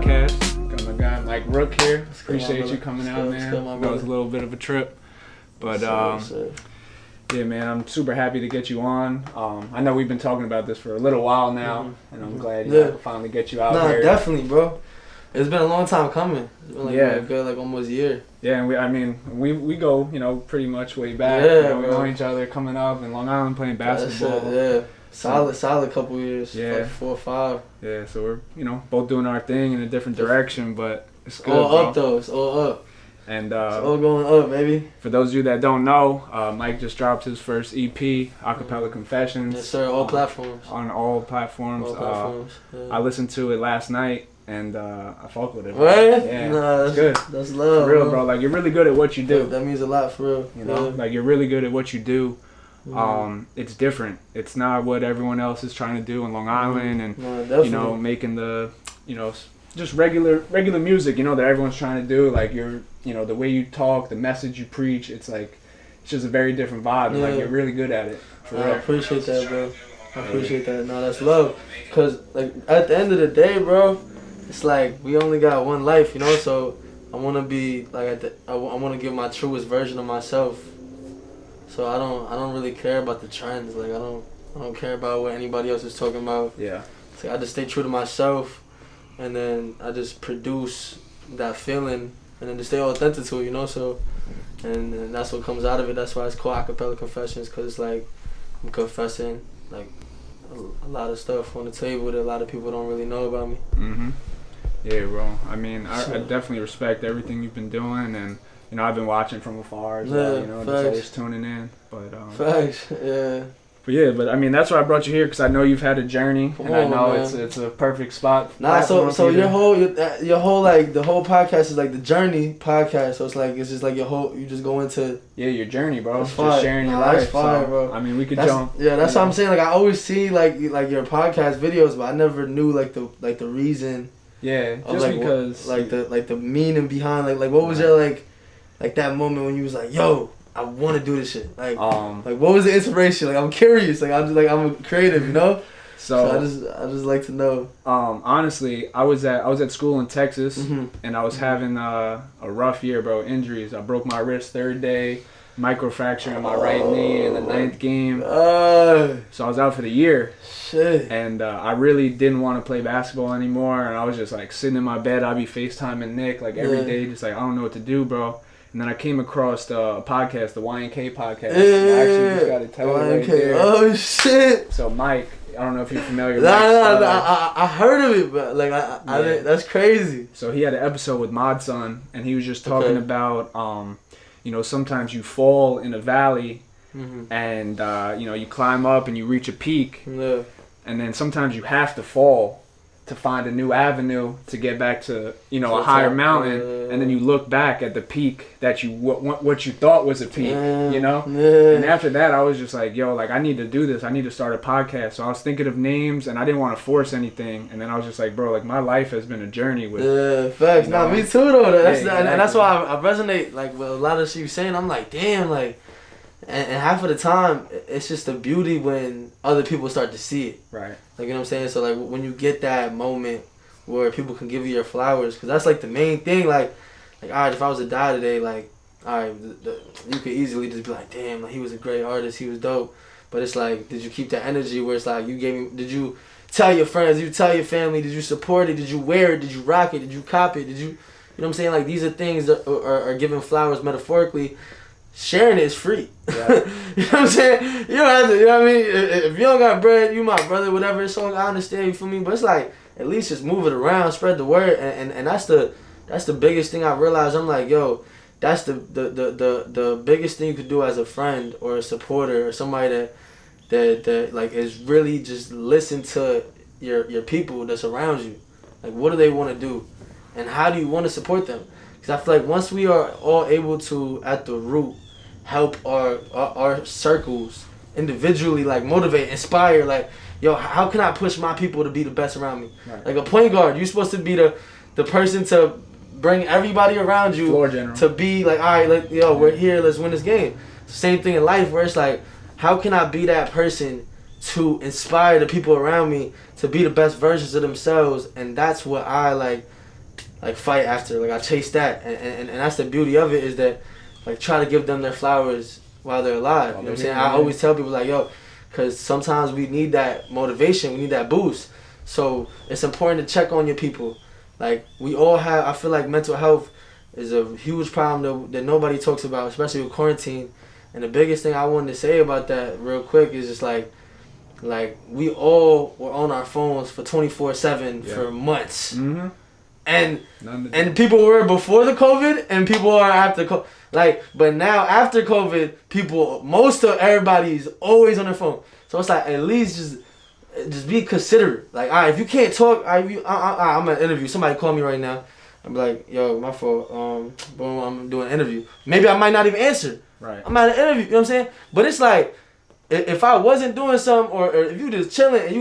podcast. Got my guy Myke Rook here. Appreciate you coming out, man. That was a little bit of a trip. But yeah, man, I'm super happy to get you on. I know we've been talking about this for a little while now, and I'm glad I could finally get you out here. No, definitely, bro. It's been a long time coming. It's been like good, almost a year. Yeah, and we go, pretty much way back. Yeah, we know each other coming up in Long Island playing basketball. Solid couple years. Yeah. Like 4 or 5. Yeah, so we're, both doing our thing in a different direction, but it's good. All up though. It's all up. And it's all going up, baby. For those of you that don't know, Myke just dropped his first EP, Acapella Confessions. Yes, sir. All platforms. On all platforms. All platforms. I listened to it last night, and I fuck with it. Right? Yeah, nah, it's good. That's love. For real, bro. Like, you're really good at what you do. That means a lot, for real. Like, you're really good at what you do. It's different. It's not what everyone else is trying to do in Long Island, and making the, just regular music, that everyone's trying to do. Like, the way you talk, the message you preach, it's just a very different vibe. And, like, you're really good at it. For real. I appreciate that, bro. I appreciate that. No, that's love. Cause like at the end of the day, bro, it's like we only got one life, So I want to be like I want to give my truest version of myself. So I don't really care about the trends. Like I don't care about what anybody else is talking about. Yeah. So I just stay true to myself, and then I just produce that feeling, and then just stay authentic to it, So, and that's what comes out of it. That's why it's called Acapella Confessions, cause it's like I'm confessing like a lot of stuff on the table that a lot of people don't really know about me. Yeah, bro. I mean, I definitely respect everything you've been doing, and I've been watching from afar as well, just always tuning in. But facts, yeah. But I mean, that's why I brought you here, because I know you've had a journey, and I know it's a perfect spot. So your whole like the whole podcast is like the journey podcast. So it's just like you just go into your journey, bro. That's just sharing your life. That's fire, bro. I mean, we could jump. Yeah, that's what I'm saying. Like I always see like your podcast videos, but I never knew like the reason. Yeah, just like, because the meaning behind like what was your like that moment when you was like, yo, I want to do this shit. Like what was the inspiration? Like I'm curious. Like I'm a creative, So I just like to know. Honestly, I was at school in Texas, and I was having a rough year, bro. Injuries. I broke my wrist third day, microfracture in my right knee in the 9th game. So I was out for the year. Shit. And I really didn't want to play basketball anymore, and I was just like sitting in my bed. I'd be FaceTiming Nick like every day, just like I don't know what to do, bro. And then I came across a podcast, the YNK podcast. Yeah, I actually just got to tell you right there. Oh shit! So Myke, I don't know if you're familiar. I heard of it, but like I that's crazy. So he had an episode with Modson, and he was just talking about sometimes you fall in a valley, and you climb up and you reach a peak, and then sometimes you have to fall to find a new avenue to get back to a higher mountain, and then you look back at the peak that what you thought was a peak, and after that I was just like, yo, like I need to do this. I need to start a podcast. So I was thinking of names, and I didn't want to force anything, and then I was just like, bro, like my life has been a journey with facts. Me too though. And that's why I resonate like with a lot of shit you're saying. I'm like, damn, like and half of the time it's just the beauty when other people start to see it, right? Like, you know what I'm saying? So like when you get that moment where people can give you your flowers, because that's like the main thing. Like all right, if I was to die today, like all right, you could easily just be like, damn, like he was a great artist, he was dope. But it's like, did you keep that energy where it's like did you tell your friends, did you tell your family, did you support it, did you wear it, did you rock it, did you cop it, did you know what I'm saying? Like these are things that are giving flowers metaphorically. Sharing it is free. Yeah. You know what I'm saying? You don't have to, you know what I mean? If you don't got bread, you my brother, whatever. It's all, I understand, you feel me? But it's like, at least just move it around, spread the word. And that's the biggest thing I realized. I'm like, yo, that's the biggest thing you could do as a friend or a supporter or somebody that like is really just listen to your people that's around you. Like, what do they want to do? And how do you want to support them? Because I feel like once we are all able to, at the root, help our circles individually, like motivate, inspire, like, yo, how can I push my people to be the best around me? Right. Like a point guard, you're supposed to be the person to bring everybody around you to be like, all right, like, yo, we're here, let's win this game. Same thing in life where it's like, how can I be that person to inspire the people around me to be the best versions of themselves? And that's what I like like fight after. Like I chase that, and that's the beauty of it, is that like try to give them their flowers while they're alive. You know what I'm saying? I always tell people like, yo, because sometimes we need that motivation, we need that boost. So it's important to check on your people. Like we all have, I feel like mental health is a huge problem that nobody talks about, especially with quarantine. And the biggest thing I wanted to say about that real quick is just like we all were on our phones for 24/7 for months. Mm-hmm. And people were before the COVID and people are after COVID. Like, but now after COVID, most of everybody's always on their phone. So it's like, at least just be considerate. Like, all right, if you can't talk, I'm at an interview. Somebody call me right now. I'm like, yo, my fault. Boom, I'm doing an interview. Maybe I might not even answer. Right. I'm at an interview. You know what I'm saying? But it's like, if I wasn't doing something, or if you just chilling and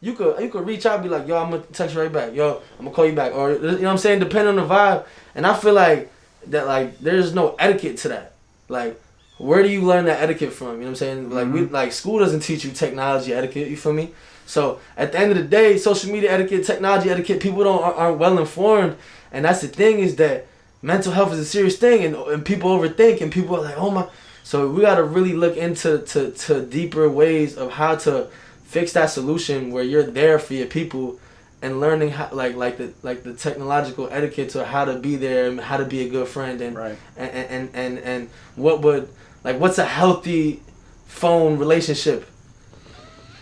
you could reach out and be like, yo, I'm gonna text you right back. Yo, I'm gonna call you back. Or, you know what I'm saying? Depending on the vibe. And I feel like that, like, there's no etiquette to that. Like, where do you learn that etiquette from? You know what I'm saying? Mm-hmm. Like school doesn't teach you technology etiquette. You feel me? So at the end of the day, social media etiquette, technology etiquette, people aren't well informed. And that's the thing, is that mental health is a serious thing, and people overthink, and people are like, oh my. So we gotta really look into to deeper ways of how to fix that solution, where you're there for your people, and learning how, like the technological etiquette to how to be there and how to be a good friend, and right. and what's a healthy phone relationship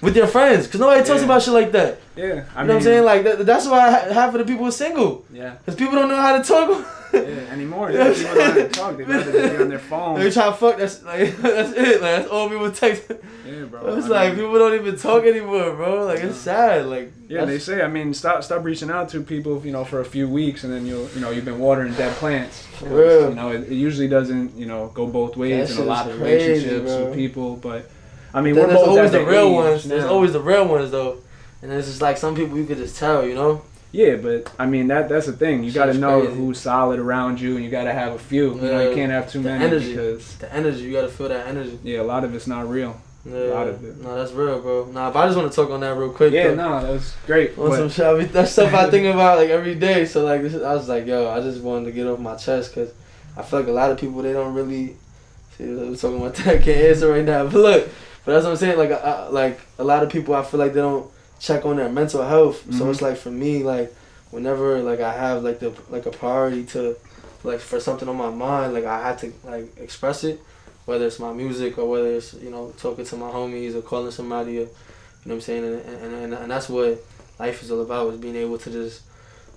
with your friends, because nobody talks about shit like that. Yeah, you know what I'm saying? Like that's why half of the people are single. Yeah, because people don't know how to talk. Anymore. People don't know how to talk. They rather just be on their phone. They try to fuck. That's it. Like, that's all people text. Yeah, bro. It's people don't even talk anymore, bro. Like, it's sad. Like, yeah, they say. I mean, stop reaching out to people, for a few weeks, and then you've been watering dead plants. For real. It usually doesn't, go both ways in a lot of relationships with people. But I mean, there's always the real ones. Now. There's always the real ones, though, and it's just like some people you could just tell, Yeah, but I mean that's the thing. You got to know who's solid around you, and you got to have a few. You can't have too many because the energy. You got to feel that energy. Yeah, a lot of it's not real. Yeah. A lot of it. No, that's real, bro. Nah, but I just want to talk on that real quick. Yeah, no, that was great. Some shit. That's stuff I think about like every day. So like, I was like, yo, I just wanted to get off my chest, because I feel like a lot of people, they don't really. See, we're talking about that. I can't answer right now, but that's what I'm saying. Like, like a lot of people, I feel like they don't check on their mental health. Mm-hmm. So it's like, for me, like, whenever like I have like a priority to, like, for something on my mind, like I have to like express it, whether it's my music or whether it's talking to my homies or calling somebody, or, you know what I'm saying, and that's what life is all about, is being able to just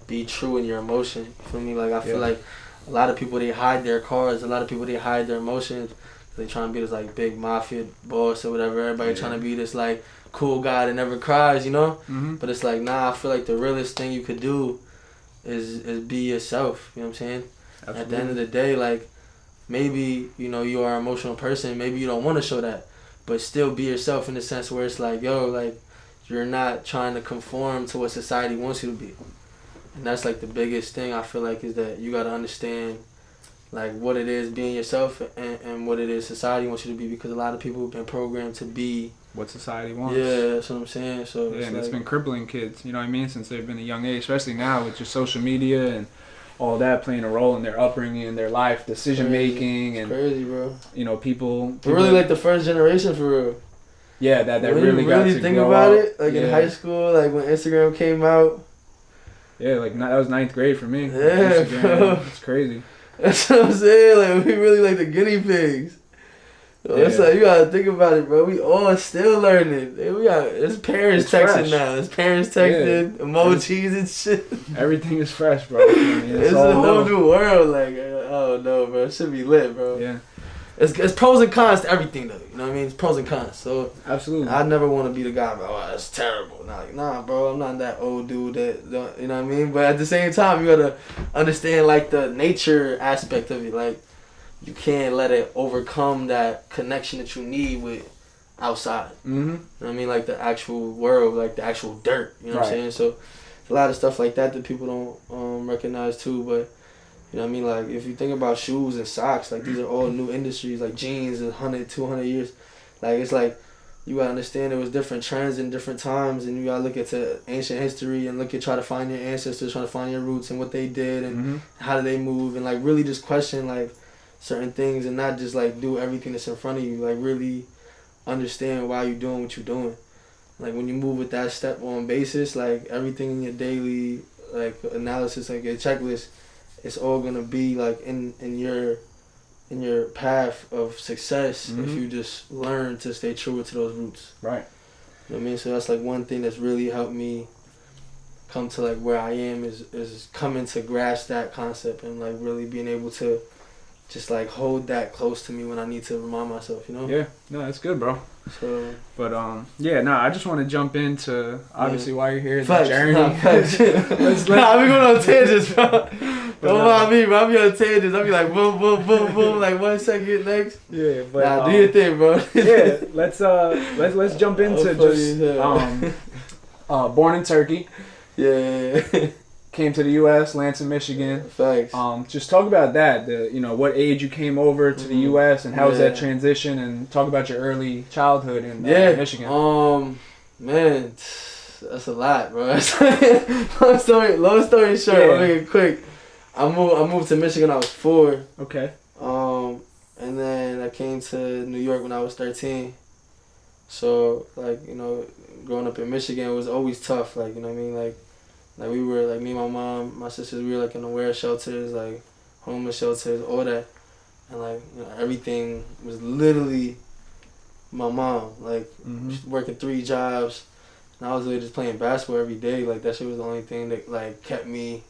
be true in your emotion. You feel me? Like, I feel like a lot of people, they hide their cards. A lot of people, they hide their emotions. They trying to be this like big mafia boss or whatever. Everybody trying to be this like cool guy that never cries, Mm-hmm. But it's like, nah, I feel like the realest thing you could do is be yourself. You know what I'm saying? Absolutely. At the end of the day, like, maybe, you are an emotional person. Maybe you don't want to show that. But still be yourself, in the sense where it's like, yo, like, you're not trying to conform to what society wants you to be. And that's like the biggest thing, I feel like, is that you got to understand like what it is being yourself, and what it is society wants you to be, because a lot of people have been programmed to be what society wants. Yeah, that's what I'm saying. So yeah, and it's been crippling kids, you know what I mean, since they've been a young age, especially now with just social media and all that playing a role in their upbringing, their life, decision making, and crazy, bro. People we're really like the first generation for real. Yeah, that when really you got really to think grow about up. it, like in high school, like when Instagram came out. Yeah, like that was 9th grade for me. Yeah, bro. It's crazy. That's what I'm saying. Like, we really like the guinea pigs. So it's like, you gotta think about it, bro. We all still learning. It's parents texting fresh. Now. It's parents texting, emojis and shit. Everything is fresh, bro. I mean, it's a whole new world. Like, oh no, bro. It should be lit, bro. Yeah. It's pros and cons to everything, though. You know what I mean? It's pros and cons. So absolutely, I never want to be the guy, oh, that's terrible. Nah, bro. I'm not that old dude that don't, you know what I mean? But at the same time, you gotta understand like the nature aspect of it. Like, you can't let it overcome that connection that you need with outside. Mm-hmm. You know what I mean? Like the actual world, like the actual dirt. You know what I'm saying? So a lot of stuff like that people don't recognize too, but. You know what I mean? Like, if you think about shoes and socks, like, these are all new industries, like jeans, 100, 200 years. Like, it's like, you gotta understand there was different trends in different times, and you gotta look into ancient history and try to find your ancestors, try to find your roots and what they did and how did they move, and like really just question like certain things and not just like do everything that's in front of you. Like really understand why you're doing what you're doing. Like when you move with that step on basis, like everything in your daily like analysis, like your checklist, it's all gonna be like in your path of success if you just learn to stay true to those roots. Right. You know what I mean? So that's like one thing that's really helped me come to like where I am is coming to grasp that concept and like really being able to just like hold that close to me when I need to remind myself, you know? Yeah, no, that's good, bro. So, but I just want to jump into obviously why you're here, the journey. let's I'll be going on tangents, bro. Don't mind me, bro. I'll be on tangents. I'll be like boom, boom, boom, boom, like 1 second next. Yeah, but do your thing, bro. Yeah, let's jump into just born in Turkey. Yeah. Came to the U.S., Lansing, Michigan. Thanks. Just talk about that. What age you came over to the U.S. and how was that transition, and talk about your early childhood in Michigan. Man, that's a lot, bro. long story short. I'll make it quick. I moved to Michigan when I was 4. Okay. And then I came to New York when I was 13. So like growing up in Michigan was always tough. Like what I mean, like we were like me and my mom, my sisters, we were like in the aware shelters, like homeless shelters, all that, and like everything was literally my mom, like working 3 jobs, and I was really just playing basketball every day. Like that shit was the only thing that like kept me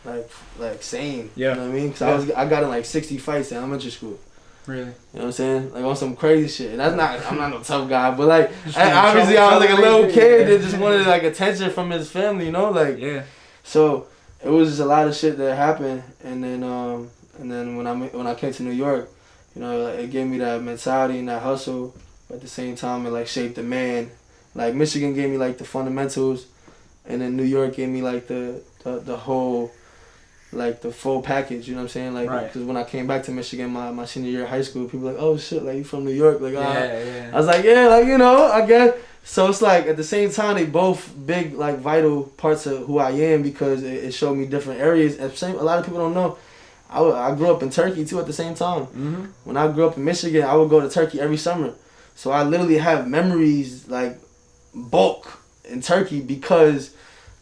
like sane. Yeah. You know what I mean? Cause I got in like 60 fights in elementary school. Really? You know what I'm saying? Like on some crazy shit. And I'm not no tough guy, but like obviously I was like a little kid that just wanted like attention from his family, you know? Like so it was just a lot of shit that happened, and then when I came to New York, it gave me that mentality and that hustle, but at the same time it like shaped the man. Like Michigan gave me like the fundamentals, and then New York gave me like the whole, like the full package, you know what I'm saying? Like, because when I came back to Michigan my senior year of high school, people were like, oh shit, like you from New York? Like, I was like, yeah, like, I guess. So it's like at the same time, they both big, like vital parts of who I am, because it showed me different areas. And a lot of people don't know, I grew up in Turkey too at the same time. When I grew up in Michigan, I would go to Turkey every summer. So I literally have memories like bulk in Turkey, because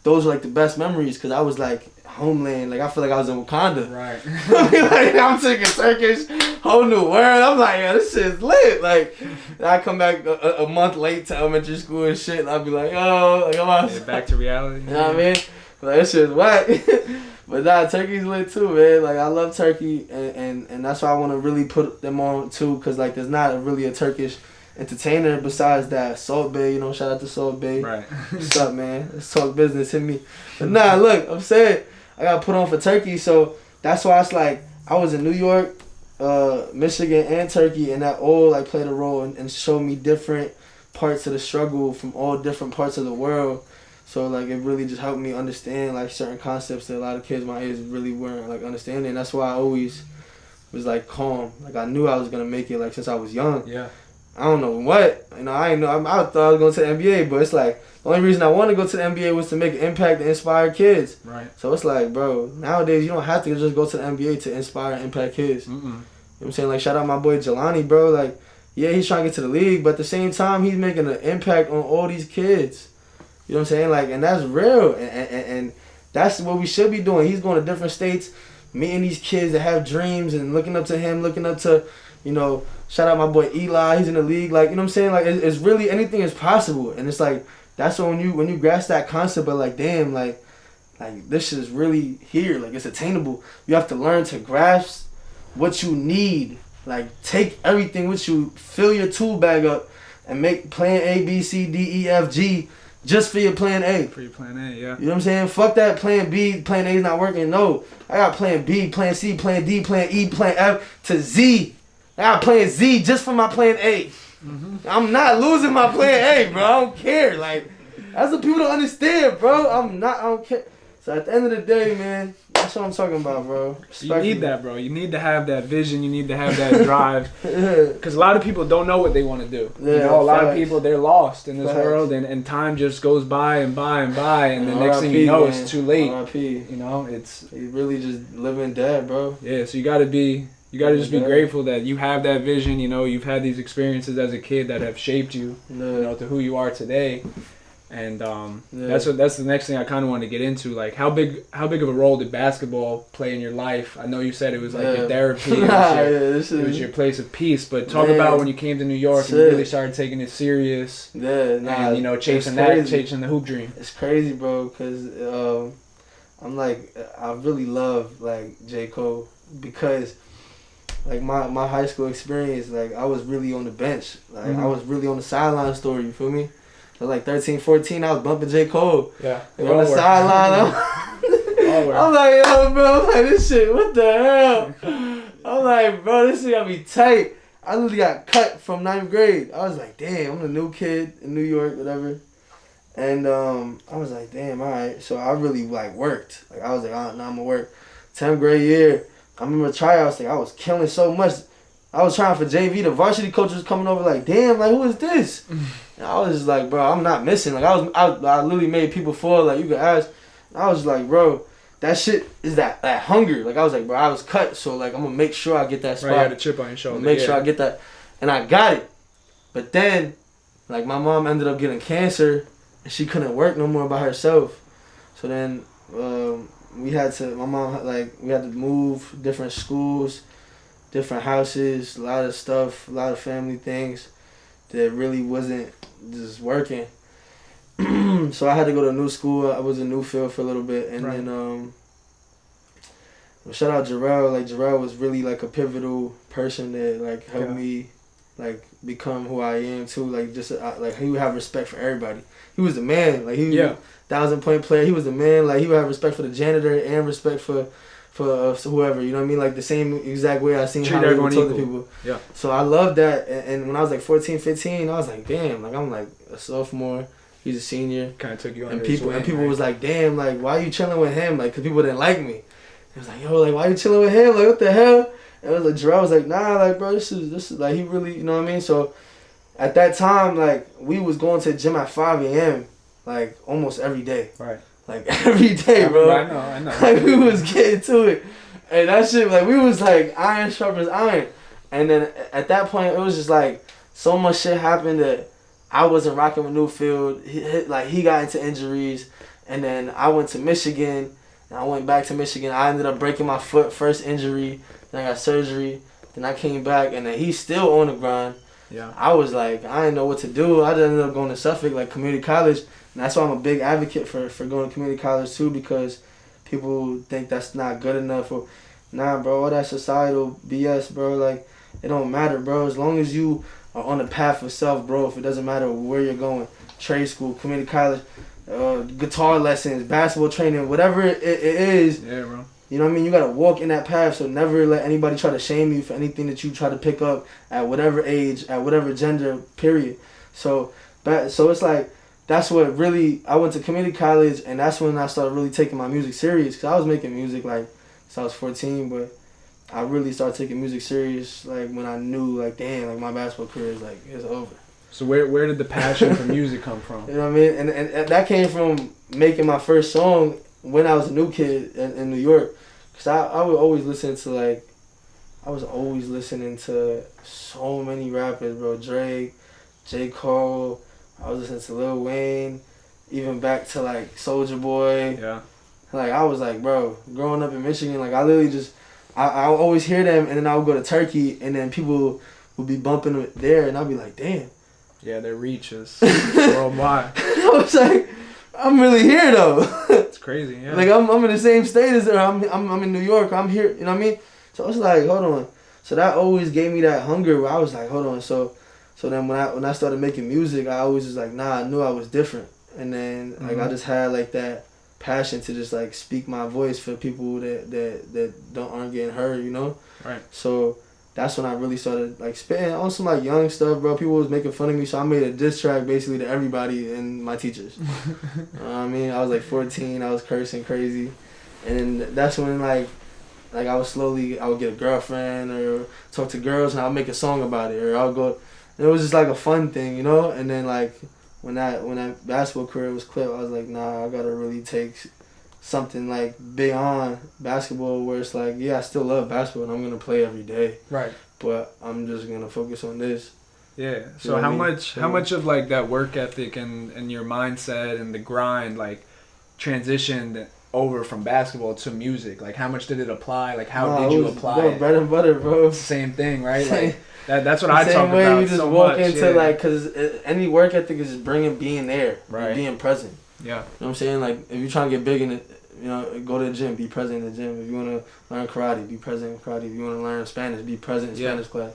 those are like the best memories, because I was like homeland, like I feel like I was in Wakanda. Right. Like I'm taking Turkish, whole new world. I'm like, yo, this shit's lit. Like I come back a month late to elementary school and shit, and I'll be like, oh, like I'm out. Back to reality. You know what I mean? Like that shit's whack. But nah, Turkey's lit too, man. Like I love Turkey, and that's why I want to really put them on too, because like there's not really a Turkish entertainer besides that Salt Bay. Shout out to Salt Bay. Right. What's up, man? Let's talk business. Hit me. But nah, look, I'm saying I got put on for Turkey, so that's why it's like I was in New York, Michigan, and Turkey, and that all like played a role and showed me different parts of the struggle from all different parts of the world. So like it really just helped me understand like certain concepts that a lot of kids my age really weren't like understanding. That's why I always was like calm. Like I knew I was gonna make it like since I was young. Yeah. I don't know what. I ain't know. I thought I was going to the NBA, but it's like the only reason I wanted to go to the NBA was to make an impact and inspire kids. Right. So it's like, bro, nowadays you don't have to just go to the NBA to inspire and impact kids. You know what I'm saying? Like, shout out my boy Jelani, bro. Like, yeah, he's trying to get to the league, but at the same time, he's making an impact on all these kids. You know what I'm saying? Like, and that's real. And that's what we should be doing. He's going to different states, meeting these kids that have dreams and looking up to him, looking up to, shout out my boy Eli, he's in the league. Like, you know what I'm saying? Like, it's really, anything is possible. And it's like, that's when you grasp that concept of like, damn, like this shit is really here. Like, it's attainable. You have to learn to grasp what you need. Like, take everything with you, fill your tool bag up, and make plan A, B, C, D, E, F, G just for your plan A. For your plan A, yeah. You know what I'm saying? Fuck that plan B, plan A is not working. No, I got plan B, plan C, plan D, plan E, plan F to Z. I got plan Z just for my plan A. I'm not losing my plan A, bro. I don't care. Like, that's what people don't understand, bro. I don't care. So at the end of the day, man, you That's what I'm talking about, bro. You need that, bro. You need to have that vision. You need to have that drive. Because a lot of people don't know what they want to do. Yeah, you know, a lot of people, they're lost in this world, and time just goes by and by and by, and the next thing you know, it's too late. You know, it's you really just living dead, bro. Yeah, so you got to just be grateful that you have that vision. You know, you've had these experiences as a kid that have shaped you, you know, to who you are today. And that's the next thing I kind of want to get into. Like, how big of a role did basketball play in your life? I know you said it was like your therapy, it was your place of peace. But talk about when you came to New York and you really started taking it serious. And you know, chasing the hoop dream. It's crazy, bro, because I'm like, I really love like J. Cole, because like my high school experience, like I was really on the bench, like I was really on the sideline story. You feel me? I was like 13, 14, I was bumping J. Cole. Yeah. Like on the sideline. I'm like, yo, bro, I'm like, this shit, what the hell? I'm like, bro, this shit gotta be tight. I literally got cut from 9th grade. I was like, damn, I'm the new kid in New York, whatever. And I was like, damn, all right. So I really like worked. Like I was like, oh, no, I'm gonna work. 10th grade year, I remember tryouts, like I was killing so much. I was trying for JV. The varsity coach was coming over like, damn, like who is this? And I was just like, bro, I'm not missing. Like I literally made people fall. Like you could ask. I was like, bro, that shit is that hunger. Like I was like, bro, I was cut, so like I'm gonna make sure I get that spot. Right, you had a chip on your shoulder. Make sure I get that, and I got it. But then, like my mom ended up getting cancer, and she couldn't work no more by herself. So then we had to move different schools, different houses, a lot of stuff, a lot of family things that really wasn't just working. So I had to go to a new school. I was in Newfield for a little bit, and then shout out Jarrell. Like Jarrell was really like a pivotal person that like helped me like become who I am too. Like just like he would have respect for everybody. He was the man. Like he was 1,000-point player. He was the man. Like he would have respect for the janitor and respect for whoever, you know what I mean? Like the same exact way I seen how everyone told the people. Yeah. So I love that. And when I was like 14, 15, I was like, damn, like I'm like a sophomore. He's a senior. Kind of took you under his wing, people was like, damn, like why are you chilling with him? Like, cause people didn't like me. It was like, yo, like why you chilling with him? Like what the hell? And it was like Jarrell was like, nah, like bro, this is like he really, you know what I mean? So at that time, like we was going to the gym at 5 a.m. like almost every day. Right. Like every day, bro. I know. Like we was getting to it, and that shit, like we was like iron sharpens iron. And then at that point, it was just like so much shit happened that I wasn't rocking with Newfield. He got into injuries, and then I went to Michigan, and I went back to Michigan. I ended up breaking my foot, first injury. Then I got surgery. Then I came back, and then he's still on the grind. Yeah. I was like, I didn't know what to do. I ended up going to Suffolk, like community college. And that's why I'm a big advocate for going to community college too, because people think that's not good enough. Or, nah, bro, all that societal BS, bro. Like, it don't matter, bro. As long as you are on the path of self-growth, it doesn't matter where you're going. Trade school, community college, guitar lessons, basketball training, whatever it is. Yeah, bro. You know what I mean? You got to walk in that path, so never let anybody try to shame you for anything that you try to pick up at whatever age, at whatever gender, period. So it's like, that's what really, I went to community college, and that's when I started really taking my music serious, because I was making music like since I was 14, but I really started taking music serious like when I knew like, damn, like my basketball career is like, it's over. So where did the passion for music come from? You know what I mean? And that came from making my first song when I was a new kid in New York. Because I would always listen to like, I was always listening to so many rappers, bro. Drake, J. Cole, I was listening to Lil Wayne, even back to like Soulja Boy. Yeah. Like I was like, bro, growing up in Michigan, like I literally just, I would always hear them, and then I would go to Turkey, and then people would be bumping it there, and I'd be like, damn. Yeah, their reach is worldwide. I was like, I'm really here though. It's crazy, yeah. Like I'm in the same state as them. I'm in New York. I'm here. You know what I mean? So I was like, hold on. So that always gave me that hunger where I was like, hold on. So then when I started making music, I always was like, nah, I knew I was different. And then like I just had like that passion to just like speak my voice for people that aren't getting heard, you know? Right. So that's when I really started like spitting on some like young stuff, bro. People was making fun of me, so I made a diss track basically to everybody and my teachers. I mean, I was like 14, I was cursing crazy, And then that's when like I would get a girlfriend or talk to girls and I'll make a song about it, or I'll go. And it was just like a fun thing, you know. And then like when that basketball career was clipped, I was like, nah, I gotta really take something like beyond basketball, where it's like, yeah, I still love basketball and I'm gonna play every day. Right. But I'm just gonna focus on this. Yeah. So how much of like that work ethic and your mindset and the grind like transitioned over from basketball to music? Like how much did it apply? Like how did you apply it? Bread and butter, bro. Same thing, right? Like that's what I talk about. Same way you just so walk much, into like, cause any work ethic is just being there, right? Being present. Yeah. You know what I'm saying? Like if you're trying to get big in it, you know, go to the gym, be present in the gym. If you want to learn karate, be present in karate. If you want to learn Spanish, be present in Spanish class.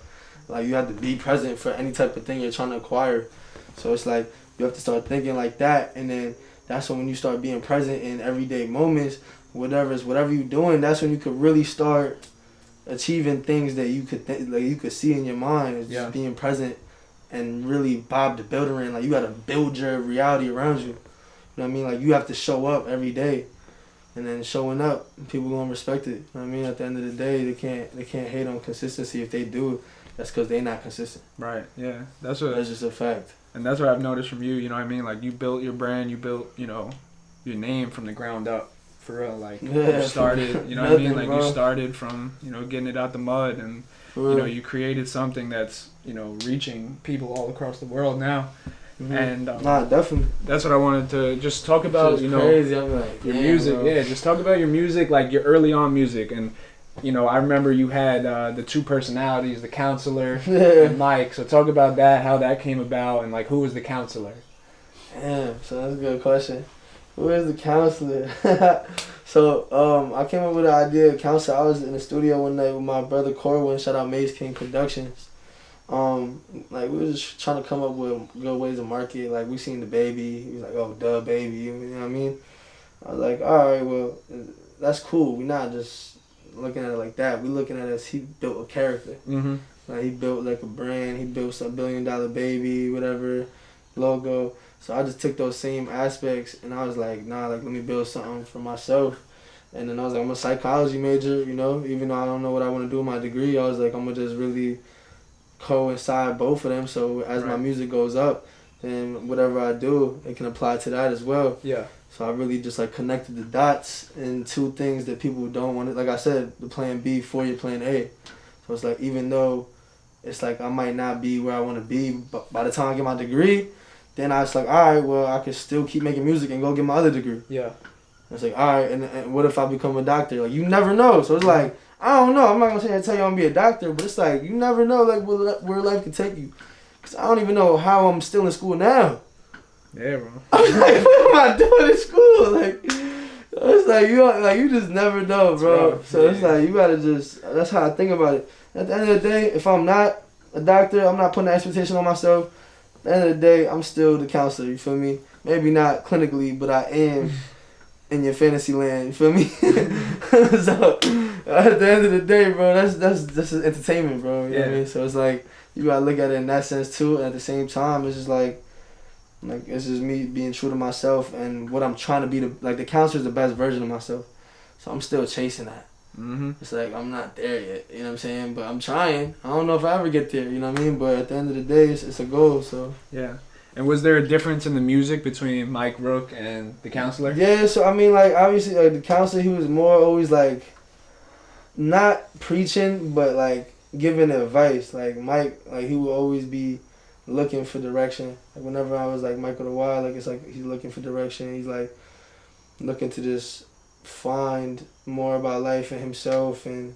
Like you have to be present for any type of thing you're trying to acquire. So it's like you have to start thinking like that, and then that's when you start being present in everyday moments, whatever you're doing. That's when you could really start achieving things that you could you could see in your mind. It's just being present and really bob the builder in. Like you got to build your reality around you. You know what I mean? Like you have to show up every day. And then showing up, people gonna respect it. You know what I mean? At the end of the day, they can't hate on consistency. If they do, that's because they not consistent. Right. Yeah. That's just a fact. And that's what I've noticed from you. You know what I mean? Like you built your brand, you built your name from the ground up. For real, like you started. You know what I mean? Like you started from getting it out the mud, and you created something that's reaching people all across the world now. Mm-hmm. And definitely. That's what I wanted to just talk about. Crazy. I'm like, your music. Bro. Yeah, just talk about your music, like your early on music. And I remember you had the two personalities, the counselor and Myke. So talk about that, how that came about, and like who was the counselor. Damn, so that's a good question. Who is the counselor? So I came up with the idea of counselor. I was in the studio one night with my brother Corwin. Shout out Maze King Productions. Like we was just trying to come up with good ways to market. Like we seen the baby. He was like, "Oh, duh, baby." You know what I mean? I was like, "All right, well, that's cool. We're not just looking at it like that. We looking at it as he built a character. Mm-hmm. Like he built like a brand. He built some $1 billion baby, whatever logo." So I just took those same aspects and I was like, nah, like let me build something for myself. And then I was like, I'm a psychology major, even though I don't know what I want to do with my degree. I was like, I'm gonna just really coincide both of them. So as my music goes up, then whatever I do, it can apply to that as well. Yeah. So I really just like connected the dots in two things that people don't want to, like I said, the plan B for your plan A. So it's like, even though it's like I might not be where I want to be, but by the time I get my degree, then I was like, all right, well, I can still keep making music and go get my other degree. Yeah. It's like, all right, and what if I become a doctor? Like, you never know. So it's like, I don't know. I'm not going to tell you I'm going to be a doctor, but it's like, you never know like where life can take you. Because I don't even know how I'm still in school now. Yeah, bro. I'm like, what am I doing in school? Like, it's like, you just never know, bro. So it's like, you got to just, that's how I think about it. At the end of the day, if I'm not a doctor, I'm not putting that expectation on myself. At the end of the day, I'm still the counselor, you feel me? Maybe not clinically, but I am in your fantasy land, you feel me? So, at the end of the day, bro, that's entertainment, bro, you know what I mean? So it's like, you gotta look at it in that sense too, and at the same time, it's just like it's just me being true to myself and what I'm trying to be, the counselor's the best version of myself. So I'm still chasing that. Mm-hmm. It's like, I'm not there yet, you know what I'm saying? But I'm trying. I don't know if I ever get there, you know what I mean? But at the end of the day, it's a goal, so. Yeah. And was there a difference in the music between Myke Rook and the counselor? Yeah, so I mean, like, obviously, like, the counselor, he was more always, like, not preaching, but, like, giving advice. Like, Myke, like, he would always be looking for direction. Like, whenever I was, like, Michael the Wild, like, it's like he's looking for direction. He's, like, looking to just find more about life and himself and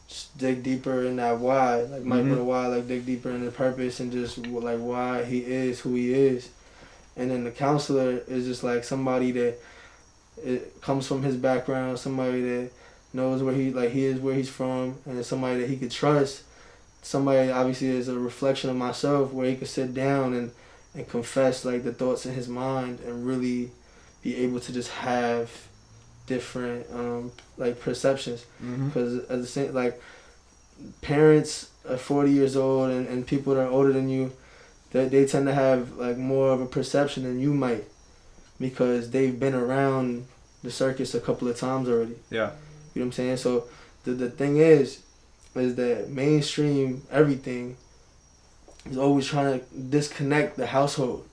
just dig deeper in that why. Like Michael the Wild, like dig deeper in the purpose and just like why he is who he is. And then the counselor is just like somebody that it comes from his background, somebody that knows where he is where he's from, and somebody that he could trust. Somebody obviously is a reflection of myself where he could sit down and confess like the thoughts in his mind and really be able to just have different like perceptions, because at the same, like, parents are 40 years old and people that are older than you, they tend to have like more of a perception than you might, because they've been around the circus a couple of times already. Yeah. You know what I'm saying? So the thing is that mainstream everything is always trying to disconnect the household.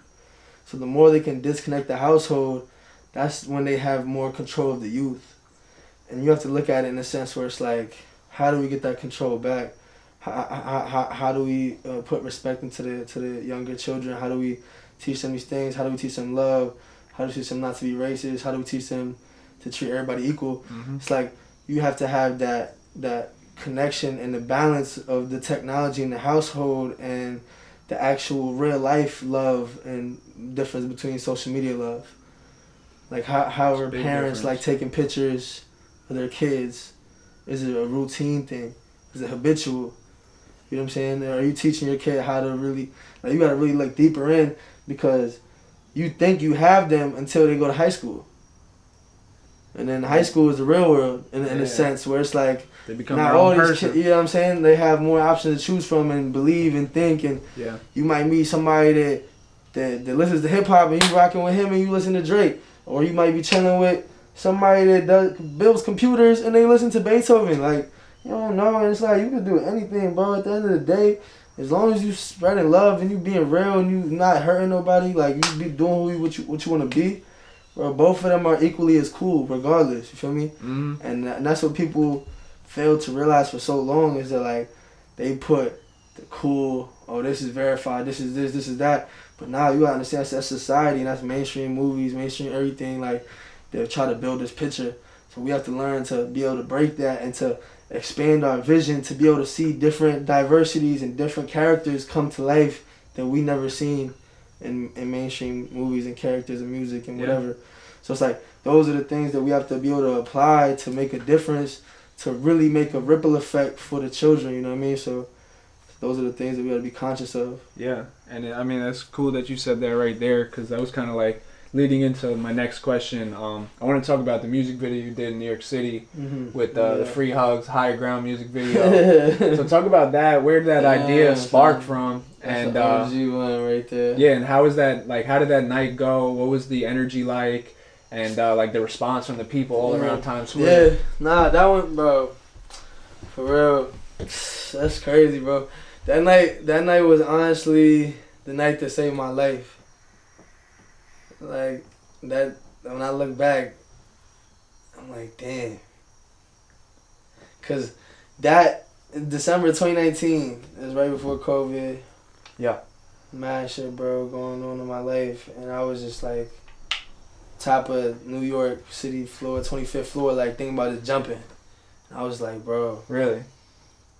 So the more they can disconnect the household, that's when they have more control of the youth. And you have to look at it in a sense where it's like, how do we get that control back? How do we put respect into the younger children? How do we teach them these things? How do we teach them love? How do we teach them not to be racist? How do we teach them to treat everybody equal? Mm-hmm. It's like you have to have that connection and the balance of the technology in the household and the actual real life love and difference between social media love. Like how are parents difference. Like taking pictures of their kids? Is it a routine thing? Is it habitual? You know what I'm saying? Are you teaching your kid how to really, like, you gotta really look deeper in, because you think you have them until they go to high school. And then high school is the real world in a sense where it's like, they become not all these kids, you know what I'm saying? They have more options to choose from and believe and think, and you might meet somebody that listens to hip hop and you rocking with him and you listen to Drake, or you might be chilling with somebody that builds computers and they listen to Beethoven. Like, you don't know, and it's like you can do anything, bro. At the end of the day, as long as you spreading love and you being real and you not hurting nobody, like you be doing what you want to be, bro. Both of them are equally as cool, regardless. You feel me? Mm-hmm. And that's what people failed to realize for so long, is that like they put the cool, oh, this is verified, this is this is that. But now you gotta understand that's society, and that's mainstream movies, mainstream everything. Like they try to build this picture, so we have to learn to be able to break that and to expand our vision, to be able to see different diversities and different characters come to life that we never seen in mainstream movies and characters and music and whatever. So it's like those are the things that we have to be able to apply to make a difference, to really make a ripple effect for the children, you know what I mean? So those are the things that we got to be conscious of. Yeah, and I mean, that's cool that you said that right there, because that was kind of like leading into my next question. I want to talk about the music video you did in New York City with the Free Hugs, Higher Ground music video. So talk about that. Where did that idea spark from? And OG one right there. Yeah, and how was that, like, how did that night go? What was the energy like? And like the response from the people all around Times Square? Yeah, that one, bro, for real, that's crazy, bro. That night was honestly the night that saved my life. Like, that, when I look back, I'm like, damn. Because that, December 2019, it was right before COVID. Yeah. Mad shit, bro, going on in my life. And I was just like, top of New York City floor, 25th floor, like, thinking about just jumping. And I was like, bro. Really?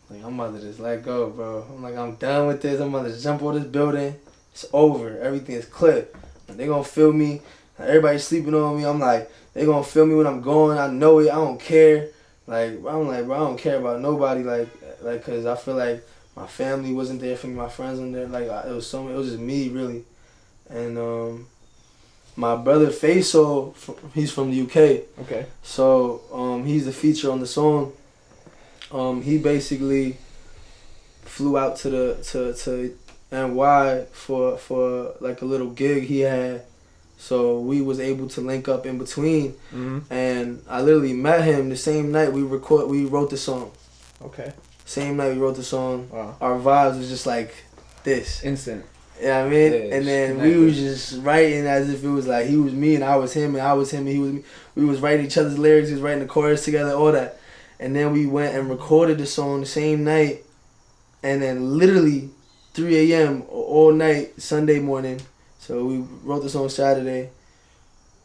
Like, I'm about to just let go, bro. I'm like, I'm done with this. I'm about to jump on this building. It's over. Everything is clipped. They gonna feel me. Everybody's sleeping on me. I'm like, they gonna feel me when I'm going. I know it. I don't care. Like, I'm like, bro, I don't care about nobody. Like, cause I feel like my family wasn't there for me. My friends weren't there. Like, it was just me, really. And my brother Faisal, he's from the UK. Okay. So he's the feature on the song. He basically flew out to NY for like a little gig he had, so we was able to link up in between, and I literally met him the same night we wrote the song. Okay. Same night we wrote the song. Wow. Our vibes was just like this. Instant. You know what I mean? Yeah, and then we was just writing as if it was like he was me and I was him and I was him and he was me. We was writing each other's lyrics, we was writing the chorus together, all that. And then we went and recorded the song the same night, and then literally 3 a.m. all night Sunday morning. So we wrote the song Saturday,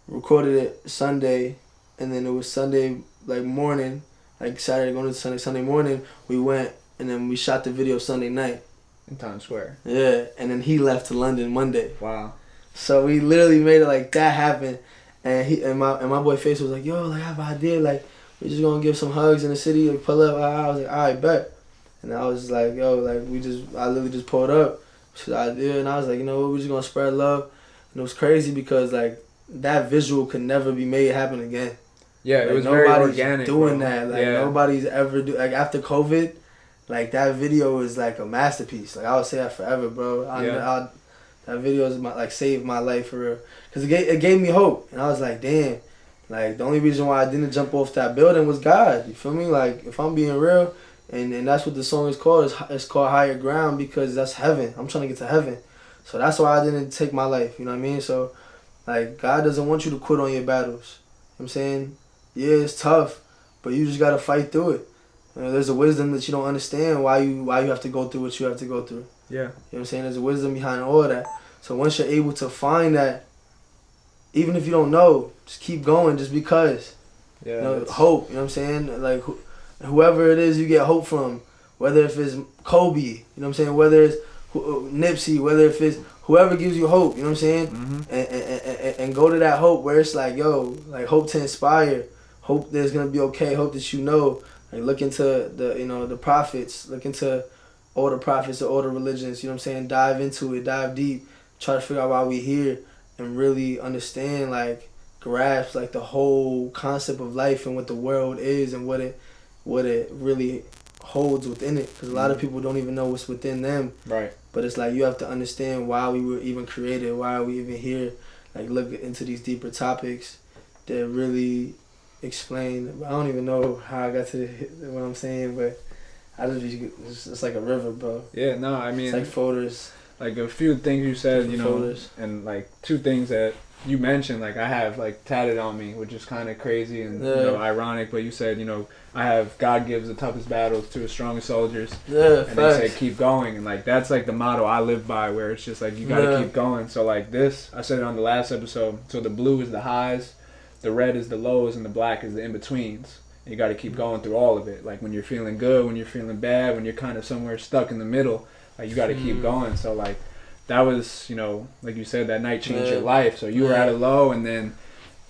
recorded it Sunday, and then it was Sunday like morning, like Saturday going to Sunday morning, we went and then we shot the video Sunday night. In Times Square. Yeah, and then he left to London Monday. Wow. So we literally made it like that happen, and my boy Face was like, yo, like I have an idea, like we just gonna give some hugs in the city, like pull up. I was like, alright, bet. And I was like, yo, like I literally just pulled up to the idea, and I was like, you know what, we're just gonna spread love. And it was crazy because like that visual could never be made happen again. Yeah, like, it was very organic. Doing that, like nobody's ever like after COVID, like that video is like a masterpiece. Like I would say that forever, bro. That video is saved my life for real, cause it gave me hope, and I was like, damn, Like, the only reason why I didn't jump off that building was God. You feel me? Like, if I'm being real, and that's what the song is called. It's called Higher Ground because that's heaven. I'm trying to get to heaven. So that's why I didn't take my life. You know what I mean? So, like, God doesn't want you to quit on your battles. You know what I'm saying? Yeah, it's tough, but you just got to fight through it. You know, there's a wisdom that you don't understand why you have to go through what you have to go through. Yeah. You know what I'm saying? There's a wisdom behind all of that. So once you're able to find that, even if you don't know, just keep going just because. Yeah. You know, hope, you know what I'm saying? Like, whoever it is you get hope from, whether if it's Kobe, you know what I'm saying? Whether it's Nipsey, whether if it's whoever gives you hope, you know what I'm saying? Mm-hmm. And go to that hope where it's like, yo, like, hope to inspire, hope that it's going to be okay, hope that you know. Like, look into the prophets, look into all the prophets of all the religions, you know what I'm saying? Dive into it, dive deep, try to figure out why we here and really understand, like, grasp, like, the whole concept of life and what the world is and what it really holds within it. Because a lot of people don't even know what's within them. Right. But it's like you have to understand why we were even created, why are we even here. Like, look into these deeper topics that really explain. I don't even know how I got to what I'm saying, but it's like a river, bro. Yeah, no, I mean, it's like folders. Like, a few things you said, you know, folders. And like 2 things that you mentioned, like, I have like tatted on me, which is kind of crazy and you know, ironic. But you said, you know, I have God gives the toughest battles to his strongest soldiers. Yeah, and facts. They say keep going, and like that's like the motto I live by, where it's just like you gotta keep going. So like this, I said it on the last episode. So the blue is the highs, the red is the lows, and the black is the in betweens. You got to keep going through all of it. Like, when you're feeling good, when you're feeling bad, when you're kind of somewhere stuck in the middle, like, you got to keep going. So like, that was, you know, like you said, that night changed your life. So you were at a low, and then,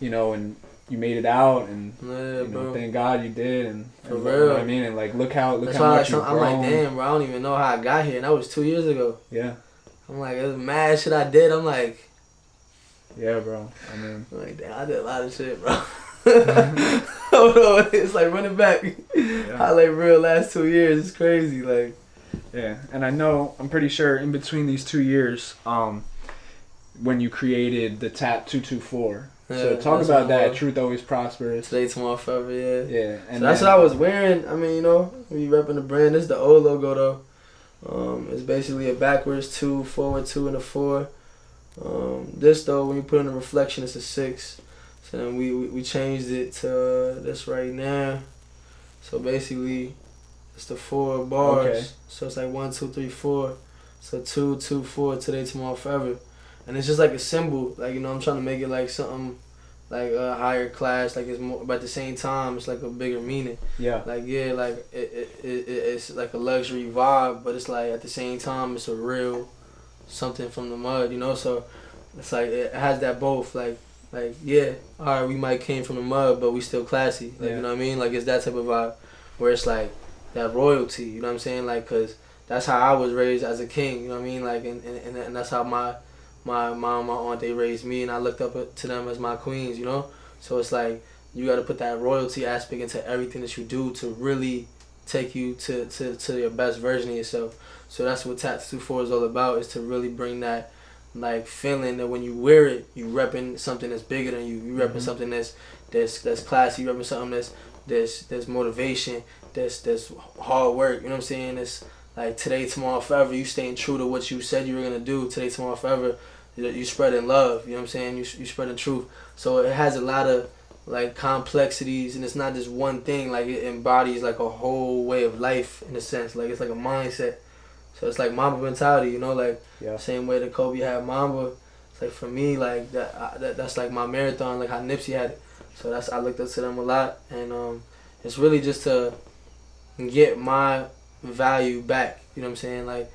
you know, and you made it out, and you know, thank God you did, and for real. You know what I mean? And like, look how much you've grown. I'm like, damn, bro, I don't even know how I got here, and that was 2 years ago. Yeah. I'm like, it was mad shit I did. I'm like, yeah, bro. I mean, I'm like, damn, I did a lot of shit, bro. Hold on, it's like running back. Yeah. I like real last 2 years. It's crazy, like. Yeah, and I'm pretty sure in between these 2 years, when you created the TAP 224. Yeah, so talk about that. Truth always prospers. Today, tomorrow, forever. Yeah. Yeah, and so that's what I was wearing. I mean, you know, we repping the brand. This is the old logo though. It's basically a backwards 2, forward 2, and a 4. This though, when you put in a reflection, it's a 6. So then we changed it to this right now. So basically, it's the 4 bars. Okay. So it's like 1, 2, 3, 4. So 2, 2, 4. Today, tomorrow, forever. And it's just like a symbol. Like, you know, I'm trying to make it like something like a higher class. Like, it's more, but at the same time, it's like a bigger meaning. Yeah. Like, yeah, like it's like a luxury vibe, but it's like at the same time, it's a real something from the mud. You know, so it's like it has that both like. Like, yeah, alright, we might came from the mud, but we still classy. Like, you know what I mean? Like, it's that type of vibe where it's like that royalty, you know what I'm saying? Like, cause that's how I was raised as a king, you know what I mean? Like, and that's how my mom, my aunt, they raised me, and I looked up to them as my queens, you know? So it's like, you gotta put that royalty aspect into everything that you do to really take you to your best version of yourself. So that's what Tattoo 4 is all about, is to really bring that like feeling that when you wear it, you repping something that's bigger than you. You repping something that's classy. You repping something that's motivation. That's hard work. You know what I'm saying? It's like today, tomorrow, forever. You staying true to what you said you were gonna do. Today, tomorrow, forever. You spreading love. You know what I'm saying? You spreading truth. So it has a lot of like complexities, and it's not just one thing. Like, it embodies like a whole way of life in a sense. Like, it's like a mindset. So it's like Mamba mentality, you know, like same way that Kobe had Mamba. It's like for me, like that's like my marathon, like how Nipsey had it. So I looked up to them a lot, and it's really just to get my value back. You know what I'm saying? Like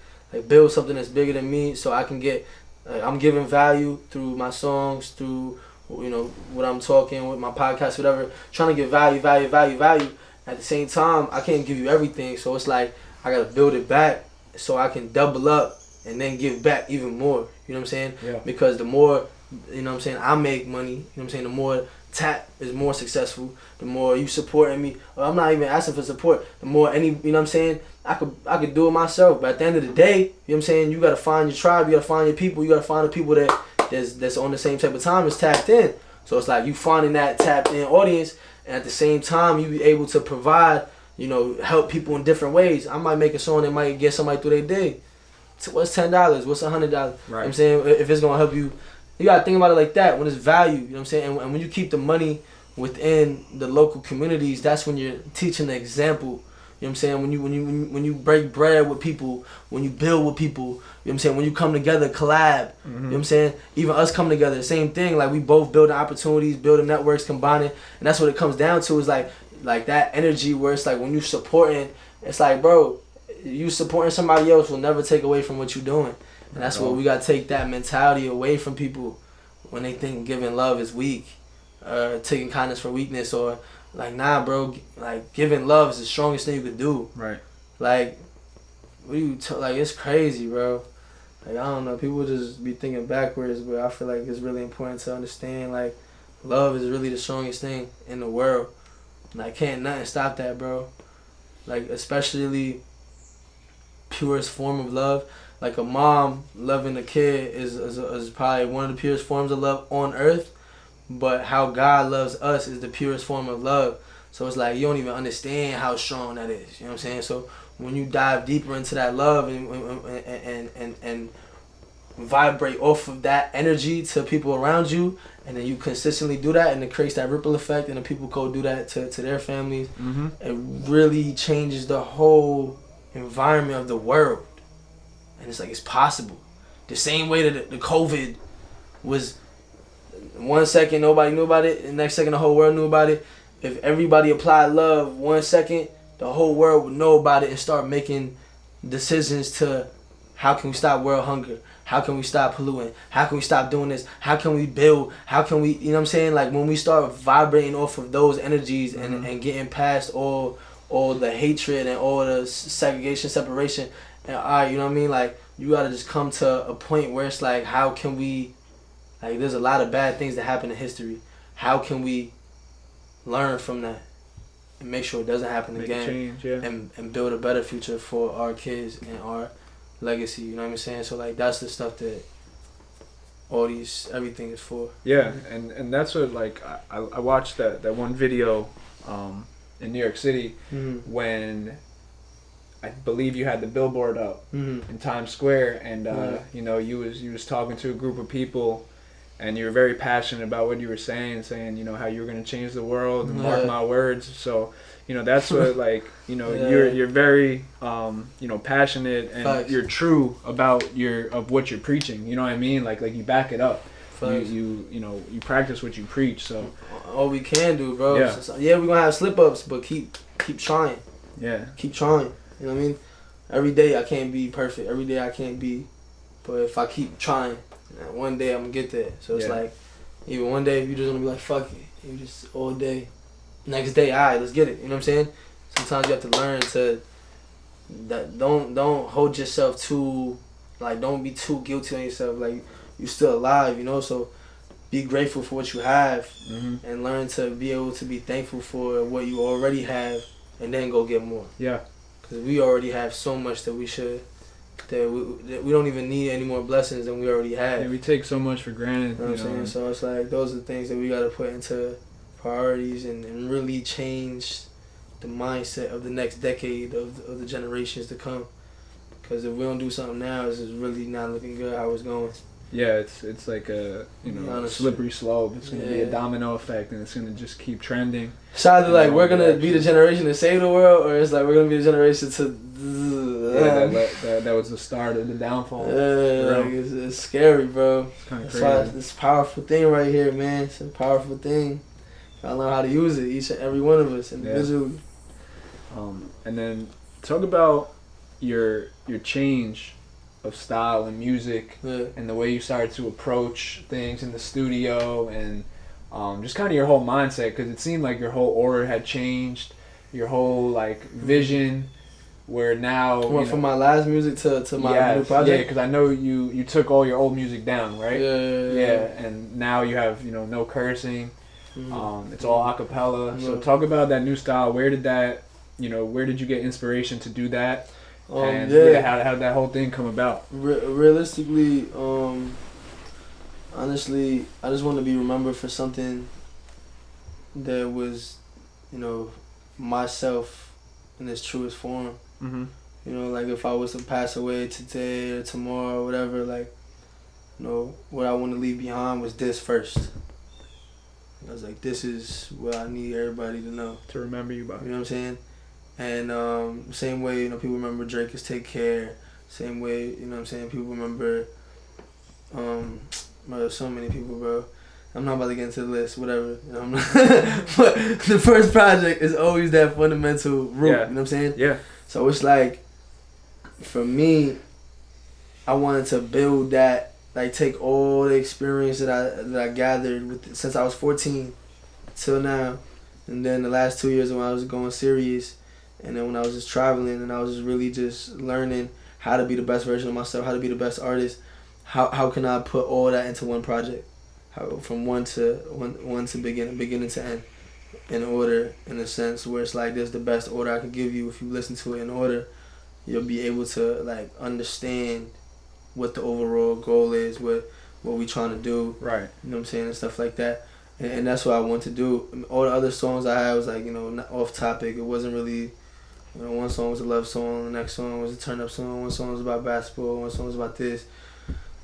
build something that's bigger than me, so I can get. I'm giving value through my songs, through you know what I'm talking with my podcast, whatever. Trying to get value. At the same time, I can't give you everything, so it's like I gotta build it back, so I can double up and then give back even more. You know what I'm saying? Yeah. Because the more, you know what I'm saying, I make money, you know what I'm saying, the more Tap is more successful, the more you supporting me. Or I'm not even asking for support. The more you know what I'm saying, I could do it myself. But at the end of the day, you know what I'm saying, you gotta find your tribe, you gotta find your people, you gotta find the people that's on the same type of time, that's tapped in. So it's like you finding that tapped in audience, and at the same time you be able to provide, you know, help people in different ways. I might make a song that might get somebody through their day. What's $10? What's $100? Right. You know what I'm saying? If it's gonna help you, you gotta think about it like that. When it's value, you know what I'm saying? And when you keep the money within the local communities, that's when you're teaching the example. You know what I'm saying? When you break bread with people, when you build with people, you know what I'm saying? When you come together, collab, you know what I'm saying? Even us come together, same thing. Like we both building opportunities, building networks, combining, and that's what it comes down to. Is like that energy where it's like when you supporting, it's like, bro, you supporting somebody else will never take away from what you're doing. And that's what we gotta take that mentality away from people when they think giving love is weak, taking kindness for weakness, or like, nah, bro, like giving love is the strongest thing you could do. Right. Like, what you like? It's crazy, bro. Like, I don't know. People just be thinking backwards, but I feel like it's really important to understand, like, love is really the strongest thing in the world. Like, can't nothing stop that, bro. Like, especially purest form of love. Like, a mom loving a kid is probably one of the purest forms of love on earth. But how God loves us is the purest form of love. So it's like you don't even understand how strong that is. You know what I'm saying? So when you dive deeper into that love and vibrate off of that energy to people around you, and then you consistently do that, and it creates that ripple effect, and the people go do that to their families, it really changes the whole environment of the world. And it's like, it's possible. The same way that the COVID was, 1 second nobody knew about it, the next second the whole world knew about it. If everybody applied love 1 second, the whole world would know about it and start making decisions to how can we stop world hunger? How can we stop polluting? How can we stop doing this? How can we build? How can we, you know what I'm saying? Like when we start vibrating off of those energies and getting past all the hatred and all the segregation, separation, and alright, you know what I mean? Like you gotta just come to a point where it's like, how can we, like there's a lot of bad things that happen in history. How can we learn from that and make sure it doesn't happen again, and build a better future for our kids and our legacy, you know what I'm saying? So like that's the stuff that everything is for. Yeah, and that's what, like, I watched that one video in New York City when I believe you had the billboard up in Times Square, and you know, you was talking to a group of people, and you were very passionate about what you were saying, you know, how you were going to change the world, and mark my words. So, you know, that's what, like, you know, you're very you know, passionate, and you're true about what you're preaching. You know what I mean? Like you back it up. You know, you practice what you preach. So all we can do, bro. Yeah, we're gonna have slip ups, but keep trying. Yeah. Keep trying. You know what I mean? Every day I can't be perfect. Every day I can't be, but if I keep trying, one day I'm gonna get there. So it's like, even one day if you just gonna be like, fuck it, you just all day. Next day, alright, let's get it. You know what I'm saying? Sometimes you have to learn to that. Don't hold yourself too, like, don't be too guilty on yourself. Like, you're still alive, you know. So be grateful for what you have, and learn to be able to be thankful for what you already have, and then go get more. Yeah. Because we already have so much that we don't even need any more blessings than we already have. Yeah, we take so much for granted. You know what I'm saying? So it's like, those are the things that we got to put into priorities and really change the mindset of the next decade of the generations to come. Because if we don't do something now, it's just really not looking good how it's going. Yeah, it's like a, you know, slippery slope. It's gonna be a domino effect, and it's gonna just keep trending. It's either like we're gonna be the generation to save the world, or it's like we're gonna be the generation to. That was the start of the downfall. Like it's scary, bro. It's kind of crazy. Why it's a powerful thing right here, man. It's a powerful thing. Gotta learn how to use it, each and every one of us individually. And then talk about your change of style and music, and the way you started to approach things in the studio, and just kind of your whole mindset, because it seemed like your whole aura had changed, your whole like vision, where now went from my last music to my new project. Yeah, because I know you took all your old music down, right? Yeah. And now you have, you know, no cursing. It's all a cappella. So talk about that new style. Where did you get inspiration to do that? And how did that whole thing come about? Realistically, Honestly, I just want to be remembered for something that was, myself in its truest form. Mm-hmm. Like if I was to pass away today or tomorrow or whatever, like, what I want to leave behind was this first. I was like, this is what I need everybody to know. To remember you by. You know what I'm saying? And same way, people remember Drake as Take Care. Same way, people remember, bro, so many people, bro. I'm not about to get into the list, whatever. I'm not but the first project is always that fundamental root, yeah. You know what I'm saying? Yeah. So it's like, for me, I wanted to build that, like take all the experience that I gathered since I was 14 till now, and then the last 2 years when I was going serious, and then when I was just traveling and I was just really just learning how to be the best version of myself, how to be the best artist. How can I put all that into one project? From one to beginning to end, in order, in a sense where it's like, there's the best order I could give you. If you listen to it in order, you'll be able to like understand what the overall goal is, what we trying to do. Right. You know what I'm saying, and stuff like that. And that's what I want to do. All the other songs I had was like, not off topic. It wasn't really, one song was a love song, the next song was a turn up song, one song was about basketball, one song was about this.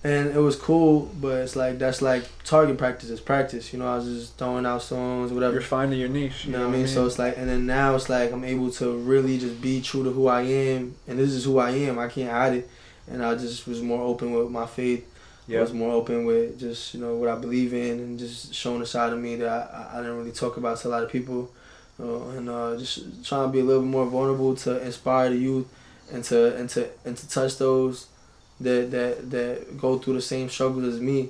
And it was cool, but it's like, that's like target practice. It's practice, I was just throwing out songs, whatever. You're finding your niche. You know what I mean? So it's like, and then now it's like I'm able to really just be true to who I am, and this is who I am. I can't hide it. And I just was more open with my faith. Yep. I was more open with just, what I believe in, and just showing a side of me that I didn't really talk about to a lot of people. And just trying to be a little bit more vulnerable to inspire the youth and to touch those that go through the same struggles as me,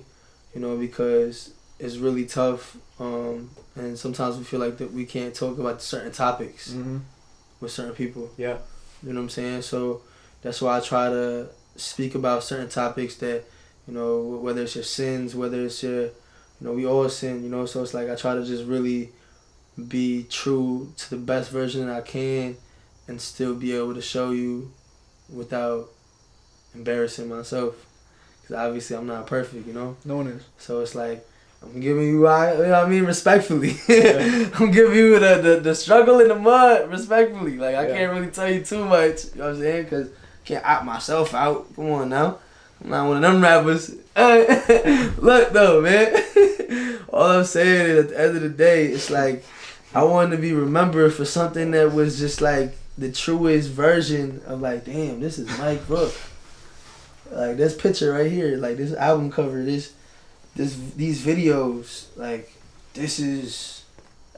because it's really tough, and sometimes we feel like that we can't talk about certain topics with certain people. Yeah. You know what I'm saying? So that's why I try to speak about certain topics that, whether it's your sins, whether it's your, we all sin, so it's like I try to just really be true to the best version that I can and still be able to show you without embarrassing myself, because obviously I'm not perfect, No one is. So it's like, I'm giving you, respectfully. Yeah. I'm giving you the struggle in the mud, respectfully. Like, I can't really tell you too much, you know what I'm saying, because I can't opt myself out. Come on now. I'm not one of them rappers. Look though, man. All I'm saying is, at the end of the day, it's like, I wanted to be remembered for something that was just like the truest version of like, damn, this is Myke Rook. Like, this picture right here, like this album cover, these videos, like, this is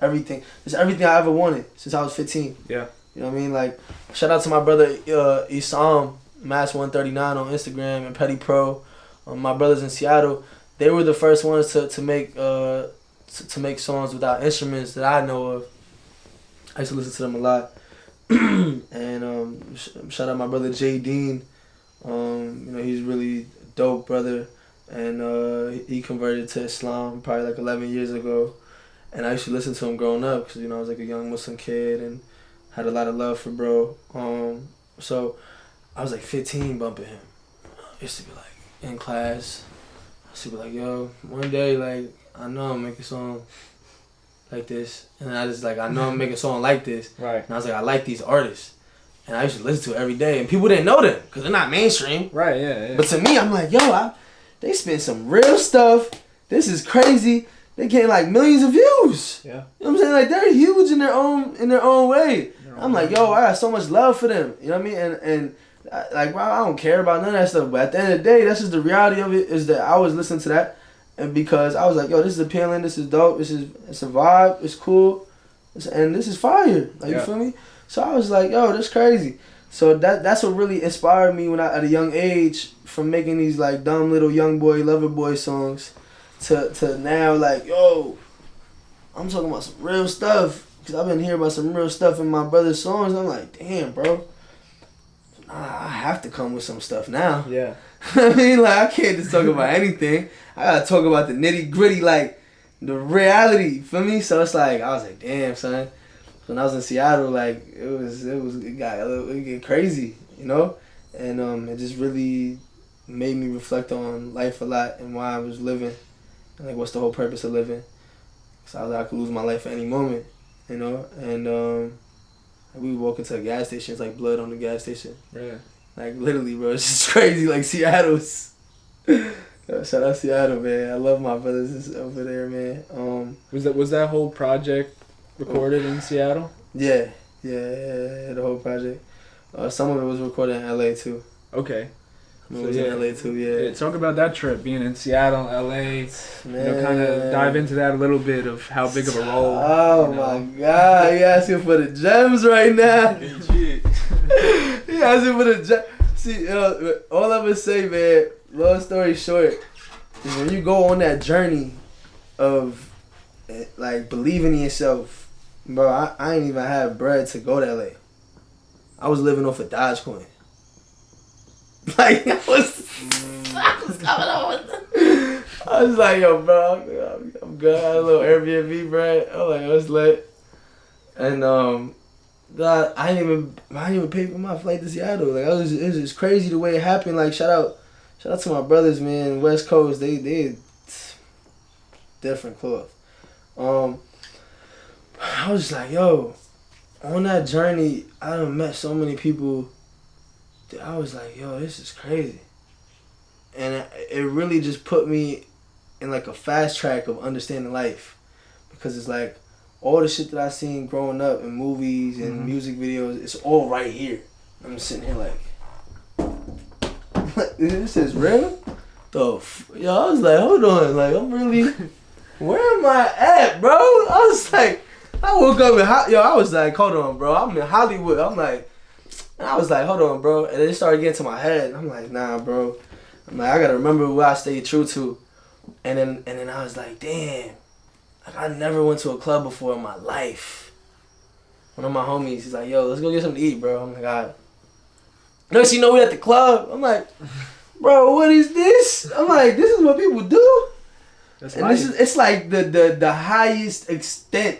everything. It's everything I ever wanted since I was 15. Yeah. You know what I mean? Like, shout out to my brother Isam, Mass139 on Instagram, and Petty Pro. My brothers in Seattle, they were the first ones to make songs without instruments that I know of. I used to listen to them a lot. And shout out my brother Jay Dean. He's really dope brother, and he converted to Islam probably like 11 years ago. And I used to listen to him growing up because, I was like a young Muslim kid and had a lot of love for bro. So I was like 15 bumping him. I used to be like in class. I used to be like, yo, one day, like, I know I'm gonna make a song like this. And I just like, I know I'm making a song like this. Right. And I was like, I like these artists. And I used to listen to it every day. And people didn't know them because they're not mainstream. Right, yeah. But to me, I'm like, yo, they spend some real stuff. This is crazy. They getting like millions of views. Yeah. You know what I'm saying? Like, they're huge in their own way. I'm like, yo, I got so much love for them. You know what I mean? And like, bro, I don't care about none of that stuff. But at the end of the day, that's just the reality of it, is that I was listening to that. And because I was like, yo, this is appealing. This is dope. It's a vibe. It's cool. And this is fire. Like, you feel me? So I was like, yo, that's crazy. So that's what really inspired me when at a young age, from making these like dumb little young boy, lover boy songs to now, like, yo, I'm talking about some real stuff. Because I've been hearing about some real stuff in my brother's songs. I'm like, damn, bro. I have to come with some stuff now. Yeah. I mean, like, I can't just talk about anything. I gotta talk about the nitty gritty, like, the reality, feel me? So it's like, I was like, damn, son. When I was in Seattle, like, it get crazy, And it just really made me reflect on life a lot and why I was living. And like, what's the whole purpose of living? Cause I was like, I could lose my life at any moment, you know. And we would walk into a gas station. It's like blood on the gas station. Yeah. Like literally, bro. It's just crazy. Like Seattle's. Shout out Seattle, man. I love my brothers over there, man. Was that whole project recorded in Seattle? Yeah, the whole project. Some of it was recorded in LA too. Okay. It was in LA too, yeah. Talk about that trip, being in Seattle, LA. Man. You know, kind of dive into that a little bit of how big of a role. Oh my God, you asking for the gems right now. You asking for the gems. See, all I'm gonna say, man, long story short, is when you go on that journey of like believing in yourself, bro, I ain't even have bread to go to LA. I was living off of Dogecoin. Like, I was coming on with I was like, yo, bro, I'm good. I had a little Airbnb, bro. I was like, let's lit. And God, I didn't even pay for my flight to Seattle. Like, it was just crazy the way it happened. Like, shout out to my brothers, man. West Coast, they different cloth. I was just like, yo, on that journey, I done met so many people. I was like, yo, this is crazy. And it really just put me in like a fast track of understanding life. Because it's like all the shit that I seen growing up in movies and music videos, it's all right here. I'm sitting here like, this is real? Yo, I was like, hold on, like I'm really, where am I at, bro? I was like, I woke up and I was like, hold on, bro, I'm in Hollywood. I'm like, and I was like, hold on, bro. And it started getting to my head. I'm like, nah, bro. I'm like, I gotta remember what I stayed true to. And then I was like, damn. Like, I never went to a club before in my life. One of my homies, he's like, yo, let's go get something to eat, bro. I'm like, all right. Next you know, we at the club. I'm like, bro, what is this? I'm like, this is what people do? That's and life. It's like the highest extent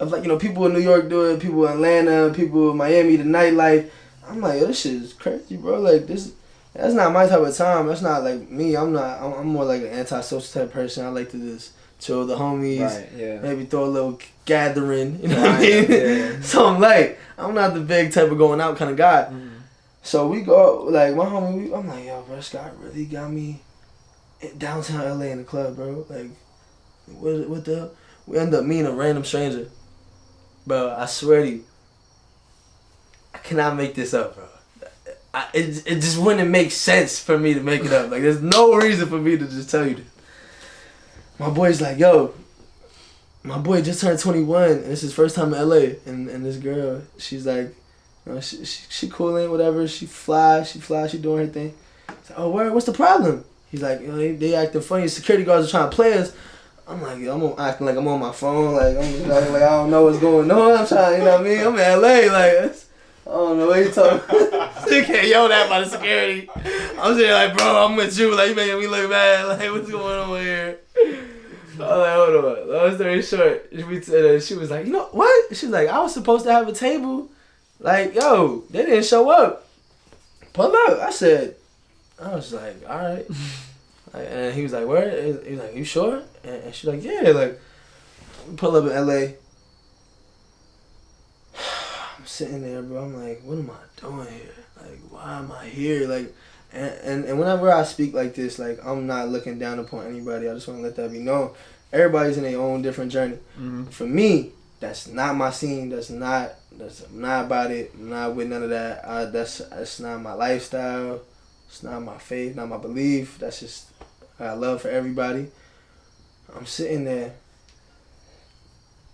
of, like, you know, people in New York do it, people in Atlanta, people in Miami, the nightlife. I'm like, yo, this shit is crazy, bro. Like, that's not my type of time. That's not like me. I'm more like an antisocial type person. I like to just chill with the homies. Right, yeah. Maybe throw a little gathering, you know what I mean? Yeah. So I'm not the big type of going out kind of guy. Mm-hmm. So we go, like, my homie, I'm like, yo, bro, this guy really got me in downtown LA in the club, bro. Like, what the hell? We end up meeting a random stranger. Bro, I swear to you, I cannot make this up, bro. It just wouldn't make sense for me to make it up. Like, there's no reason for me to just tell you this. My boy's like, yo, my boy just turned 21, and it's his first time in LA. And this girl, she's like, you know, she coolin', whatever. She fly, she doing her thing. He's like, oh, what's the problem? He's like, you know, they acting funny. Security guards are trying to play us. I'm like, yo, I'm acting like I'm on my phone, like I'm just acting like I don't know what's going on. I'm trying, you know what I mean? I'm in LA, like I don't know what you talking. You can't yell that by the security. I'm sitting like, bro, I'm with you, like you making me look bad, like what's going on here? I'm like, hold on. Long story short, she was like, you know what? She was like, I was supposed to have a table, like yo, they didn't show up. Pull up. I was like, all right. And he was like, where? He was like, you sure? And she's like, yeah. Like, we pull up in LA. I'm sitting there, bro. I'm like, what am I doing here? Like, why am I here? Like, and whenever I speak like this, like, I'm not looking down upon anybody. I just want to let that be known. Everybody's in their own different journey. Mm-hmm. For me, that's not my scene. I'm not about it. I'm not with none of that. That's not my lifestyle. It's not my faith, not my belief. That's just I got love for everybody. I'm sitting there,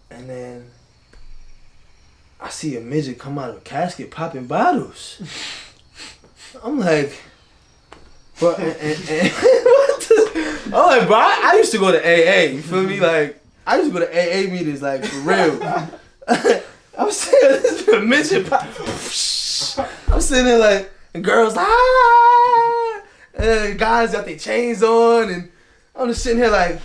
and then I see a midget come out of a casket popping bottles. I'm like, bro, I'm like, bro, I used to go to AA. You feel me? Like, I used to go to AA meetings, like, for real. I'm saying this midget pop. I'm sitting there like, and girls and guys got their chains on, and I'm just sitting here like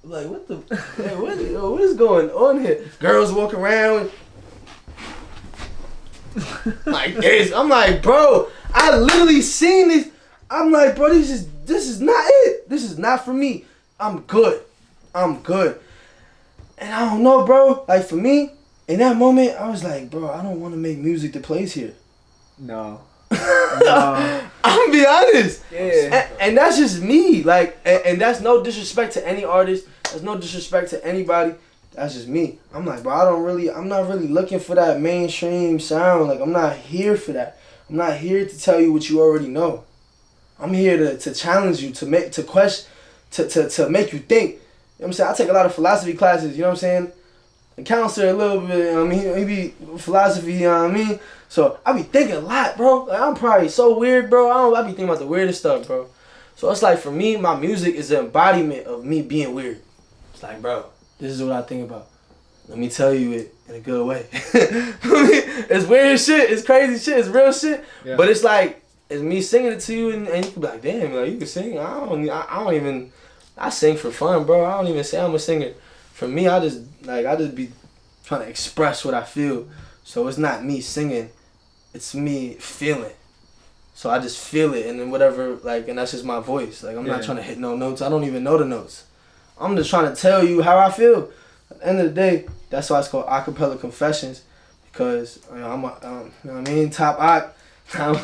what the, man, what is going on here? Girls walking around like this. I'm like, bro, I literally seen this. I'm like, bro, this is not it. This is not for me. I'm good. And I don't know, bro. Like, for me, in that moment, I was like, bro, I don't want to make music that plays here. No. I'm gonna be honest. Yeah. And that's just me. Like, and that's no disrespect to any artist. There's no disrespect to anybody. That's just me. I'm like, bro, I'm not really looking for that mainstream sound. Like, I'm not here for that. I'm not here to tell you what you already know. I'm here to challenge you, to make you think. You know what I'm saying? I take a lot of philosophy classes, you know what I'm saying? The counselor a little bit, I mean, he be philosophy, you know what I mean? So I be thinking a lot, bro. Like, I'm probably so weird, bro. I be thinking about the weirdest stuff, bro. So it's like, for me, my music is an embodiment of me being weird. It's like, bro, this is what I think about. Let me tell you it in a good way. It's weird shit. It's crazy shit. It's real shit. Yeah. But it's like, it's me singing it to you, and you can be like, damn, like, you can sing. I sing for fun, bro. I don't even say I'm a singer. For me, I just be trying to express what I feel. So it's not me singing. It's me feeling. So I just feel it, and then whatever, like, and that's just my voice. Like, I'm not trying to hit no notes. I don't even know the notes. I'm just trying to tell you how I feel. At the end of the day, that's why it's called Acapella Confessions, because you know what I mean, top oc. I'm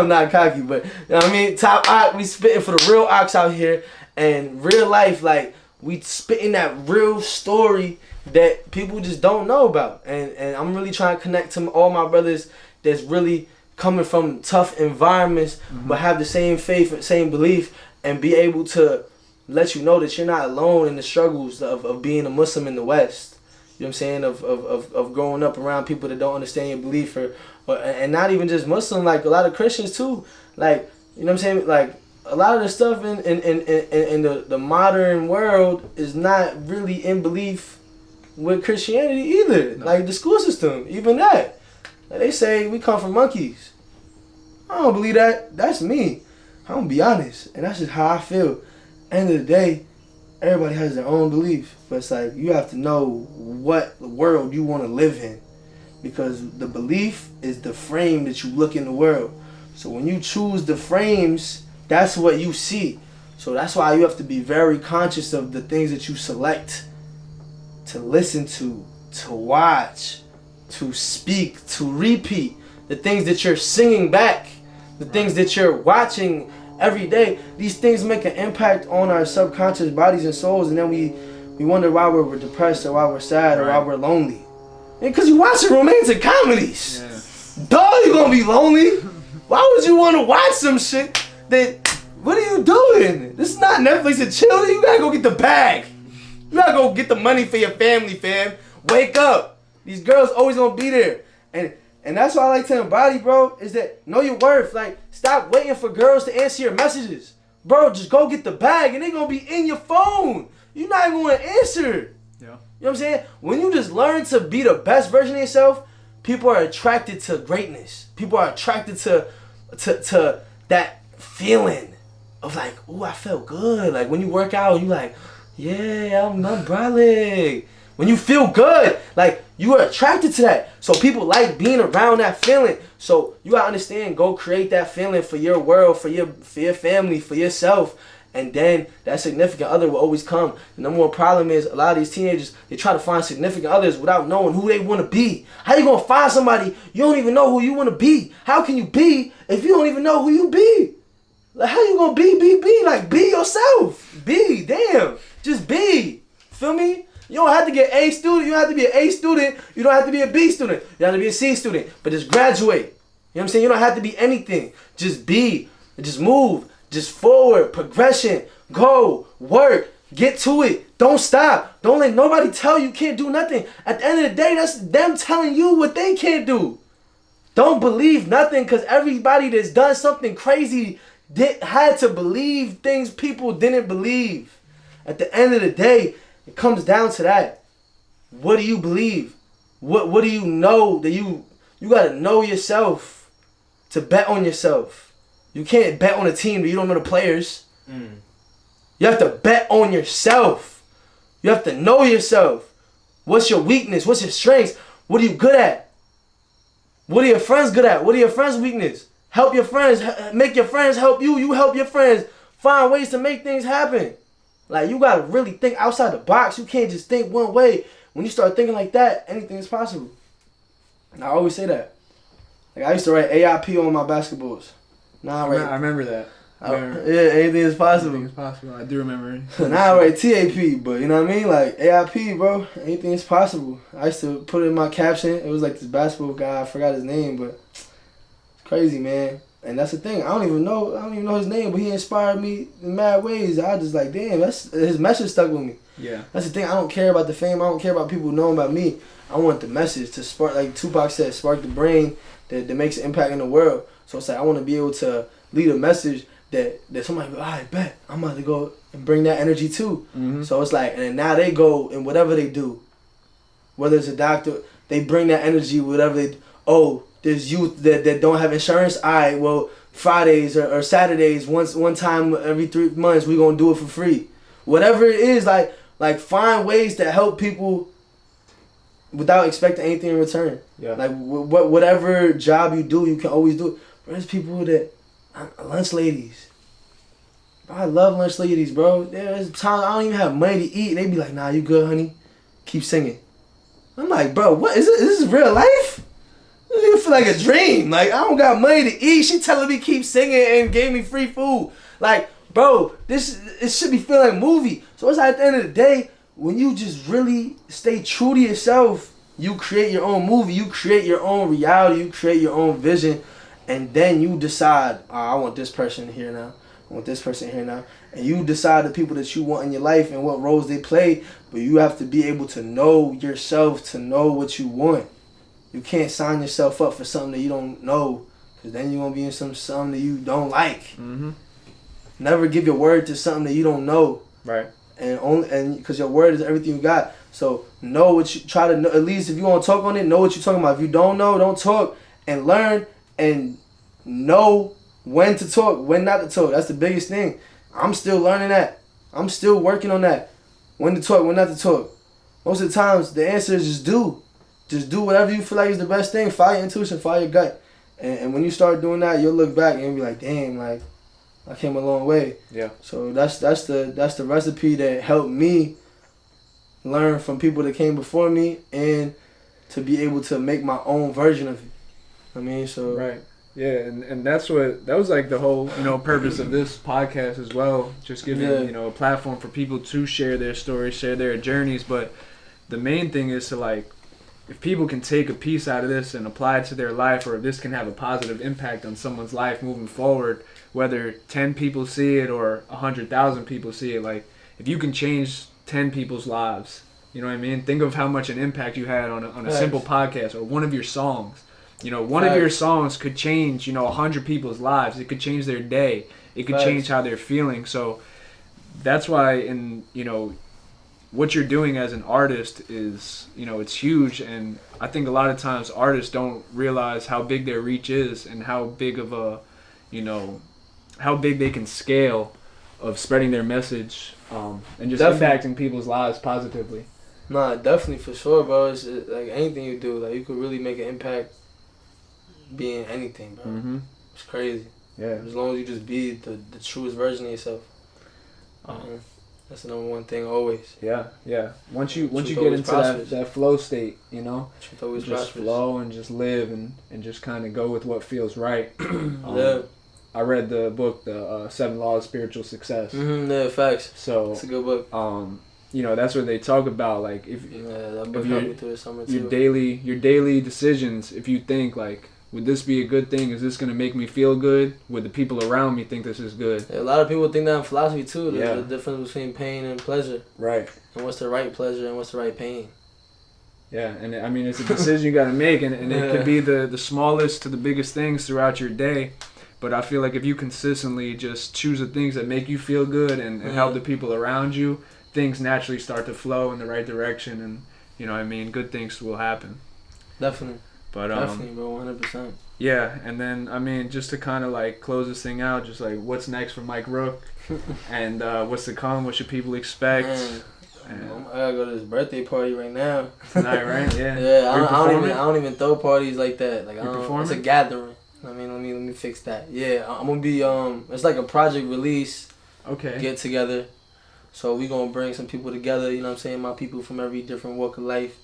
not cocky, but you know what I mean, top oc. We spitting for the real ocs out here, and real life, like, we spitting that real story that people just don't know about. And I'm really trying to connect to all my brothers that's really coming from tough environments, but have the same faith, same belief, and be able to let you know that you're not alone in the struggles of being a Muslim in the West. You know what I'm saying? Of growing up around people that don't understand your belief, and not even just Muslim, like a lot of Christians too. Like, you know what I'm saying? Like, a lot of the stuff in the modern world is not really in belief with Christianity either. No. Like, the school system, even that. Like, they say we come from monkeys. I don't believe that. That's me. I'm gonna be honest, and that's just how I feel. End of the day, everybody has their own belief, but it's like, you have to know what world you want to live in, because the belief is the frame that you look in the world. So when you choose the frames, that's what you see. So that's why you have to be very conscious of the things that you select to listen to watch, to speak, to repeat, the things that you're singing back, the things that you're watching every day. These things make an impact on our subconscious bodies and souls, and then we wonder why we're depressed, or why we're sad, or why we're lonely. Because you watching romantic comedies. Yeah. Duh, you gonna be lonely. Why would you want to watch some shit that, what are you doing? This is not Netflix and chill. You gotta go get the bag. You gotta go get the money for your family, fam. Wake up. These girls always gonna be there. And that's what I like to embody, bro, is that know your worth. Like, stop waiting for girls to answer your messages. Bro, just go get the bag, and they gonna be in your phone. You're not even gonna answer. Yeah. You know what I'm saying? When you just learn to be the best version of yourself, people are attracted to greatness. People are attracted to that feeling of like, ooh, I felt good. Like, when you work out, you like, yeah, I'm brolic. When you feel good, like, you are attracted to that. So people like being around that feeling. So you gotta understand, go create that feeling for your world, for your family, for yourself. And then that significant other will always come. The number one problem is, a lot of these teenagers, they try to find significant others without knowing who they want to be. How you gonna find somebody you don't even know who you want to be? How can you be if you don't even know who you be? Like, how you gonna be? Like, be yourself. Be, damn. Just be. Feel me? You don't have to get A student. You don't have to be an A student. You don't have to be a B student. You have to be a C student. But just graduate. You know what I'm saying? You don't have to be anything. Just be. Just move. Just forward. Progression. Go. Work. Get to it. Don't stop. Don't let nobody tell you can't do nothing. At the end of the day, that's them telling you what they can't do. Don't believe nothing, because everybody that's done something crazy had to believe things people didn't believe. At the end of the day, it comes down to that. What do you believe? What do you know? That you gotta know yourself to bet on yourself. You can't bet on a team that you don't know the players. You have to bet on yourself. You have to know yourself. What's your weakness? What's your strengths? What are you good at? What are your friends good at? What are your friends' weakness? Help your friends. Make your friends help you. You help your friends. Find ways to make things happen. Like, you gotta really think outside the box. You can't just think one way. When you start thinking like that, anything is possible. And I always say that. Like, I used to write AIP on my basketballs. Now I remember that. Yeah, anything is possible. Anything is possible. I do remember. Now I write TAP, but you know what I mean? Like, AIP, bro. Anything is possible. I used to put it in my caption. It was like this basketball guy. I forgot his name, but it's crazy, man. And that's the thing. I don't even know his name, but he inspired me in mad ways. I just like, damn, his message stuck with me. Yeah. That's the thing. I don't care about the fame. I don't care about people knowing about me. I want the message to spark, like Tupac said, spark the brain that makes an impact in the world. So it's like, I want to be able to lead a message that somebody go, I bet I'm about to go and bring that energy too. Mm-hmm. So it's like, and now they go and whatever they do, whether it's a doctor, they bring that energy, whatever they do. Oh, there's youth that don't have insurance. All right, well, Fridays or Saturdays, one time every 3 months, we're going to do it for free. Whatever it is, like find ways to help people without expecting anything in return. Yeah. Like, whatever job you do, you can always do it. There's people that, lunch ladies. I love lunch ladies, bro. There's times I don't even have money to eat. They be like, nah, you good, honey? Keep singing. I'm like, bro, what is this? Is this real life? It feel like a dream. Like, I don't got money to eat. She telling me keep singing and gave me free food. Like, bro, it should be feeling like a movie. So it's like, at the end of the day, when you just really stay true to yourself, you create your own movie. You create your own reality. You create your own vision. And then you decide, I want this person here now. I want this person here now. And you decide the people that you want in your life and what roles they play. But you have to be able to know yourself, to know what you want. You can't sign yourself up for something that you don't know. Because then you're going to be in something that you don't like. Mm-hmm. Never give your word to something that you don't know. Right. And because your word is everything you got. So know what you try to know. At least if you want to talk on it, know what you're talking about. If you don't know, don't talk. And learn and know when to talk, when not to talk. That's the biggest thing. I'm still learning that. I'm still working on that. When to talk, when not to talk. Most of the times, the answer is just do. Just do whatever you feel like is the best thing. Follow your intuition, follow your gut. And when you start doing that, you'll look back and you'll be like, damn, like, I came a long way. Yeah. So that's the recipe that helped me learn from people that came before me and to be able to make my own version of it. I mean, so right, yeah, and that was like the whole purpose of this podcast as well, just giving a platform for people to share their stories, share their journeys. But the main thing is to, like, if people can take a piece out of this and apply it to their life, or if this can have a positive impact on someone's life moving forward, whether 10 people see it or 100,000 people see it, like, if you can change 10 people's lives, you know what I mean? Think of how much an impact you had on a simple podcast or one of your songs. One of your songs could change, 100 people's lives. It could change their day. It could change how they're feeling. So that's why, what you're doing as an artist is, it's huge. And I think a lot of times artists don't realize how big their reach is and how big of a, how big they can scale of spreading their message and just impacting people's lives positively. Nah, definitely, for sure, bro. It's like anything you do, like, you could really make an impact being anything, bro. Mm-hmm. It's crazy. Yeah. As long as you just be the truest version of yourself. That's the number one thing always. Yeah, yeah. Once you get into that flow state, Truth always just prospers. flow and just live and just kind of go with what feels right. Yeah. I read the book, the 7 Laws of Spiritual Success. Mm-hmm, yeah, facts. So it's a good book. That's what they talk about. Like, if that book helped me through the summer too. Your daily decisions. If you think, like, would this be a good thing? Is this going to make me feel good? Would the people around me think this is good? Yeah, a lot of people think that in philosophy too. The difference between pain and pleasure. Right. And what's the right pleasure and what's the right pain. Yeah, and I mean, it's a decision you got to make, and it could be the smallest to the biggest things throughout your day. But I feel like if you consistently just choose the things that make you feel good and help the people around you, things naturally start to flow in the right direction, and good things will happen. Definitely. But definitely, bro, 100%. Yeah, and then just to kind of like close this thing out, just like what's next for Myke Rook, and what's to come? What should people expect? I gotta go to this birthday party right now. Tonight, right? Yeah. Yeah, I don't even throw parties like that. Like, You're performing? It's a gathering. I mean, let me me fix that. Yeah, I'm gonna be it's like a project release. Okay. Get together. So we gonna bring some people together. You know what I'm saying? My people from every different walk of life.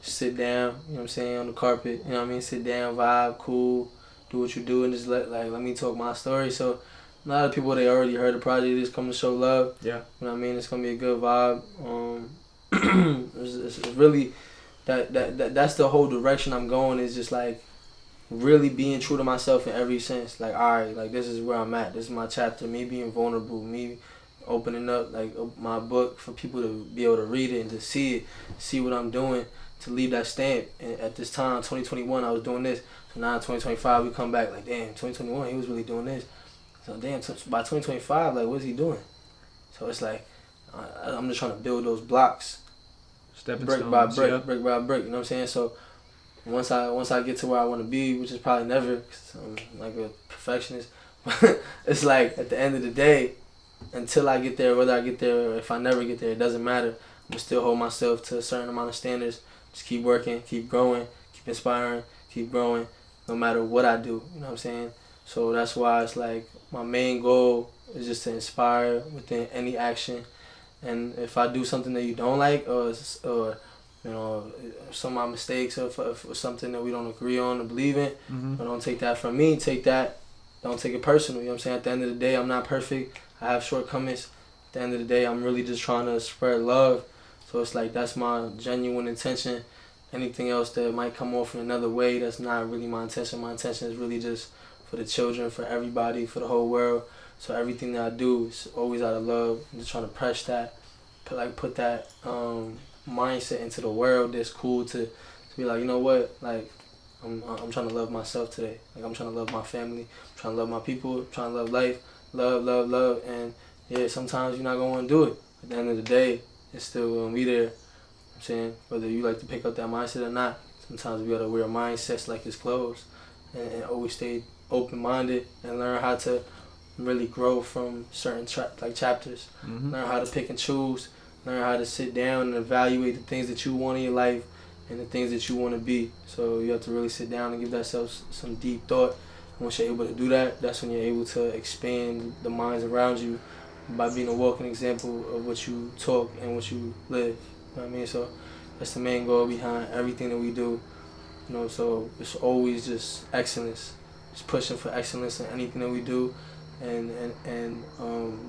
Sit down. You know what I'm saying? On the carpet. You know what I mean? Sit down, vibe, cool, do what you do, and just let me talk my story. So a lot of people, they already heard the project, just come to show love. Yeah. You know what I mean? It's gonna be a good vibe. It's really that's the whole direction I'm going, is just like really being true to myself in every sense. Like, alright, like this is where I'm at. This is my chapter. Me being vulnerable. Me opening up like my book for people to be able to read it and to see it, see what I'm doing, to leave that stamp. And at this time, 2021, I was doing this. So now in 2025, we come back like, damn, 2021, he was really doing this. So damn, by 2025, like, what's he doing? So it's like, I'm just trying to build those blocks, stepping brick stones, by brick, yeah. brick by brick. You know what I'm saying? So once I get to where I want to be, which is probably never, cause I'm like a perfectionist. It's like at the end of the day, until I get there, whether I get there or if I never get there, it doesn't matter. I'm gonna still hold myself to a certain amount of standards. Just keep working, keep growing, keep inspiring, keep growing, no matter what I do. You know what I'm saying? So that's why it's like my main goal is just to inspire within any action. And if I do something that you don't like, or you know, some of my mistakes, or for something that we don't agree on or believe in, Mm-hmm. but don't take that from me. Don't take it personal. You know what I'm saying? At the end of the day, I'm not perfect. I have shortcomings. At the end of the day, I'm really just trying to spread love. So it's like, that's my genuine intention. Anything else that might come off in another way, that's not really my intention. My intention is really just for the children, for everybody, for the whole world. So everything that I do is always out of love. I'm just trying to press that, put that mindset into the world that's cool to be like, you know what, like, I'm trying to love myself today. Like, I'm trying to love my family. I'm trying to love my people. I'm trying to love life. Love. And yeah, sometimes you're not going to want to do it. At the end of the day, it's still going to be there. I'm saying, whether you like to pick up that mindset or not, sometimes we got to wear mindsets like it's clothes, and always stay open-minded and learn how to really grow from certain chapters. Mm-hmm. Learn how to pick and choose. Learn how to sit down and evaluate the things that you want in your life and the things that you want to be. So you have to really sit down and give that some deep thought. Once you're able to do that, that's when you're able to expand the minds around you by being a walking example of what you talk and what you live. You know what I mean? So that's the main goal behind everything that we do. You know, so it's always just excellence. Just pushing for excellence in anything that we do, and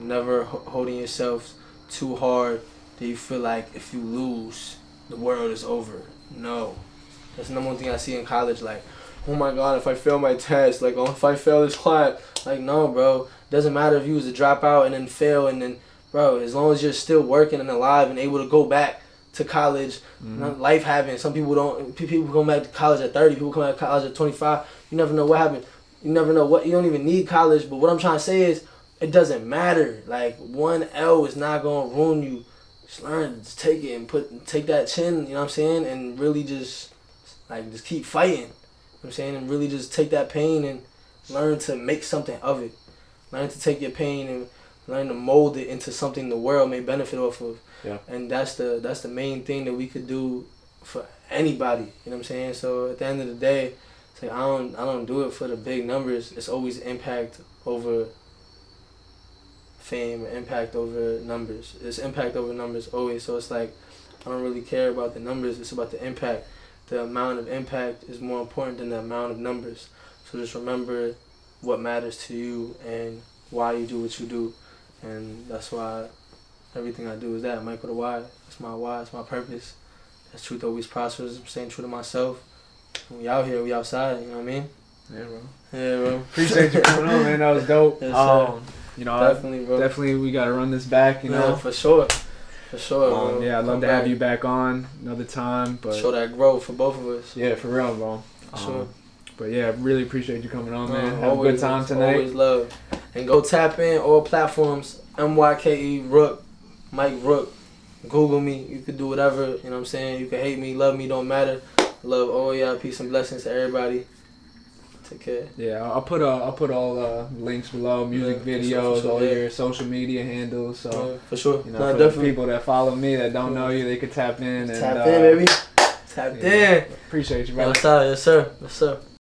never holding yourself too hard that you feel like if you lose, the world is over. No. That's the number one thing I see in college. Like, oh my God, if I fail my test, like, oh, if I fail this class, like, no, bro. Doesn't matter if you was to drop out and then fail, and then, bro, as long as you're still working and alive and able to go back to college, life happens. Some people don't. People come back to college at 30. People come back to college at 25. You never know what happened. You never know what. You don't even need college. But what I'm trying to say is, it doesn't matter. Like, one L is not gonna ruin you. Just learn, just take it and take that chin. You know what I'm saying? And really just keep fighting. You know what I'm saying? And really just take that pain and learn to make something of it. Learn to take your pain and learn to mold it into something the world may benefit off of. Yeah. And that's the main thing that we could do for anybody. You know what I'm saying? So at the end of the day, it's like I don't do it for the big numbers. It's always impact over fame, impact over numbers. It's impact over numbers always. So it's like I don't really care about the numbers. It's about the impact. The amount of impact is more important than the amount of numbers. So just remember what matters to you and why you do what you do. And that's why everything I do is that. Myke with a Y. That's my why. It's my purpose. That's truth always prospers. I'm staying true to myself. We out here. We outside. You know what I mean? Yeah, bro. Yeah, bro. Appreciate you coming on, man. That was dope. Yes, sir. You know, Definitely, bro. Definitely, we gotta run this back. You know, for sure. For sure, bro. Yeah, I'd love to have you back on another time. But show that growth for both of us. Yeah, for real, bro. For sure. But yeah, really appreciate you coming on, man. Have always, a good time tonight. Always love. And go tap in all platforms. MYKE Rook, Myke Rook. Google me. You could do whatever. You know what I'm saying? You can hate me, love me, don't matter. Love all y'all. Peace and blessings to everybody. Take care. Yeah, I'll put all links below, music videos, all your social media handles. So for sure. You know, for the people that follow me that don't know you, they could tap in. Tap in, baby. Tap in. Appreciate you, brother. Yes, sir. Yes, sir.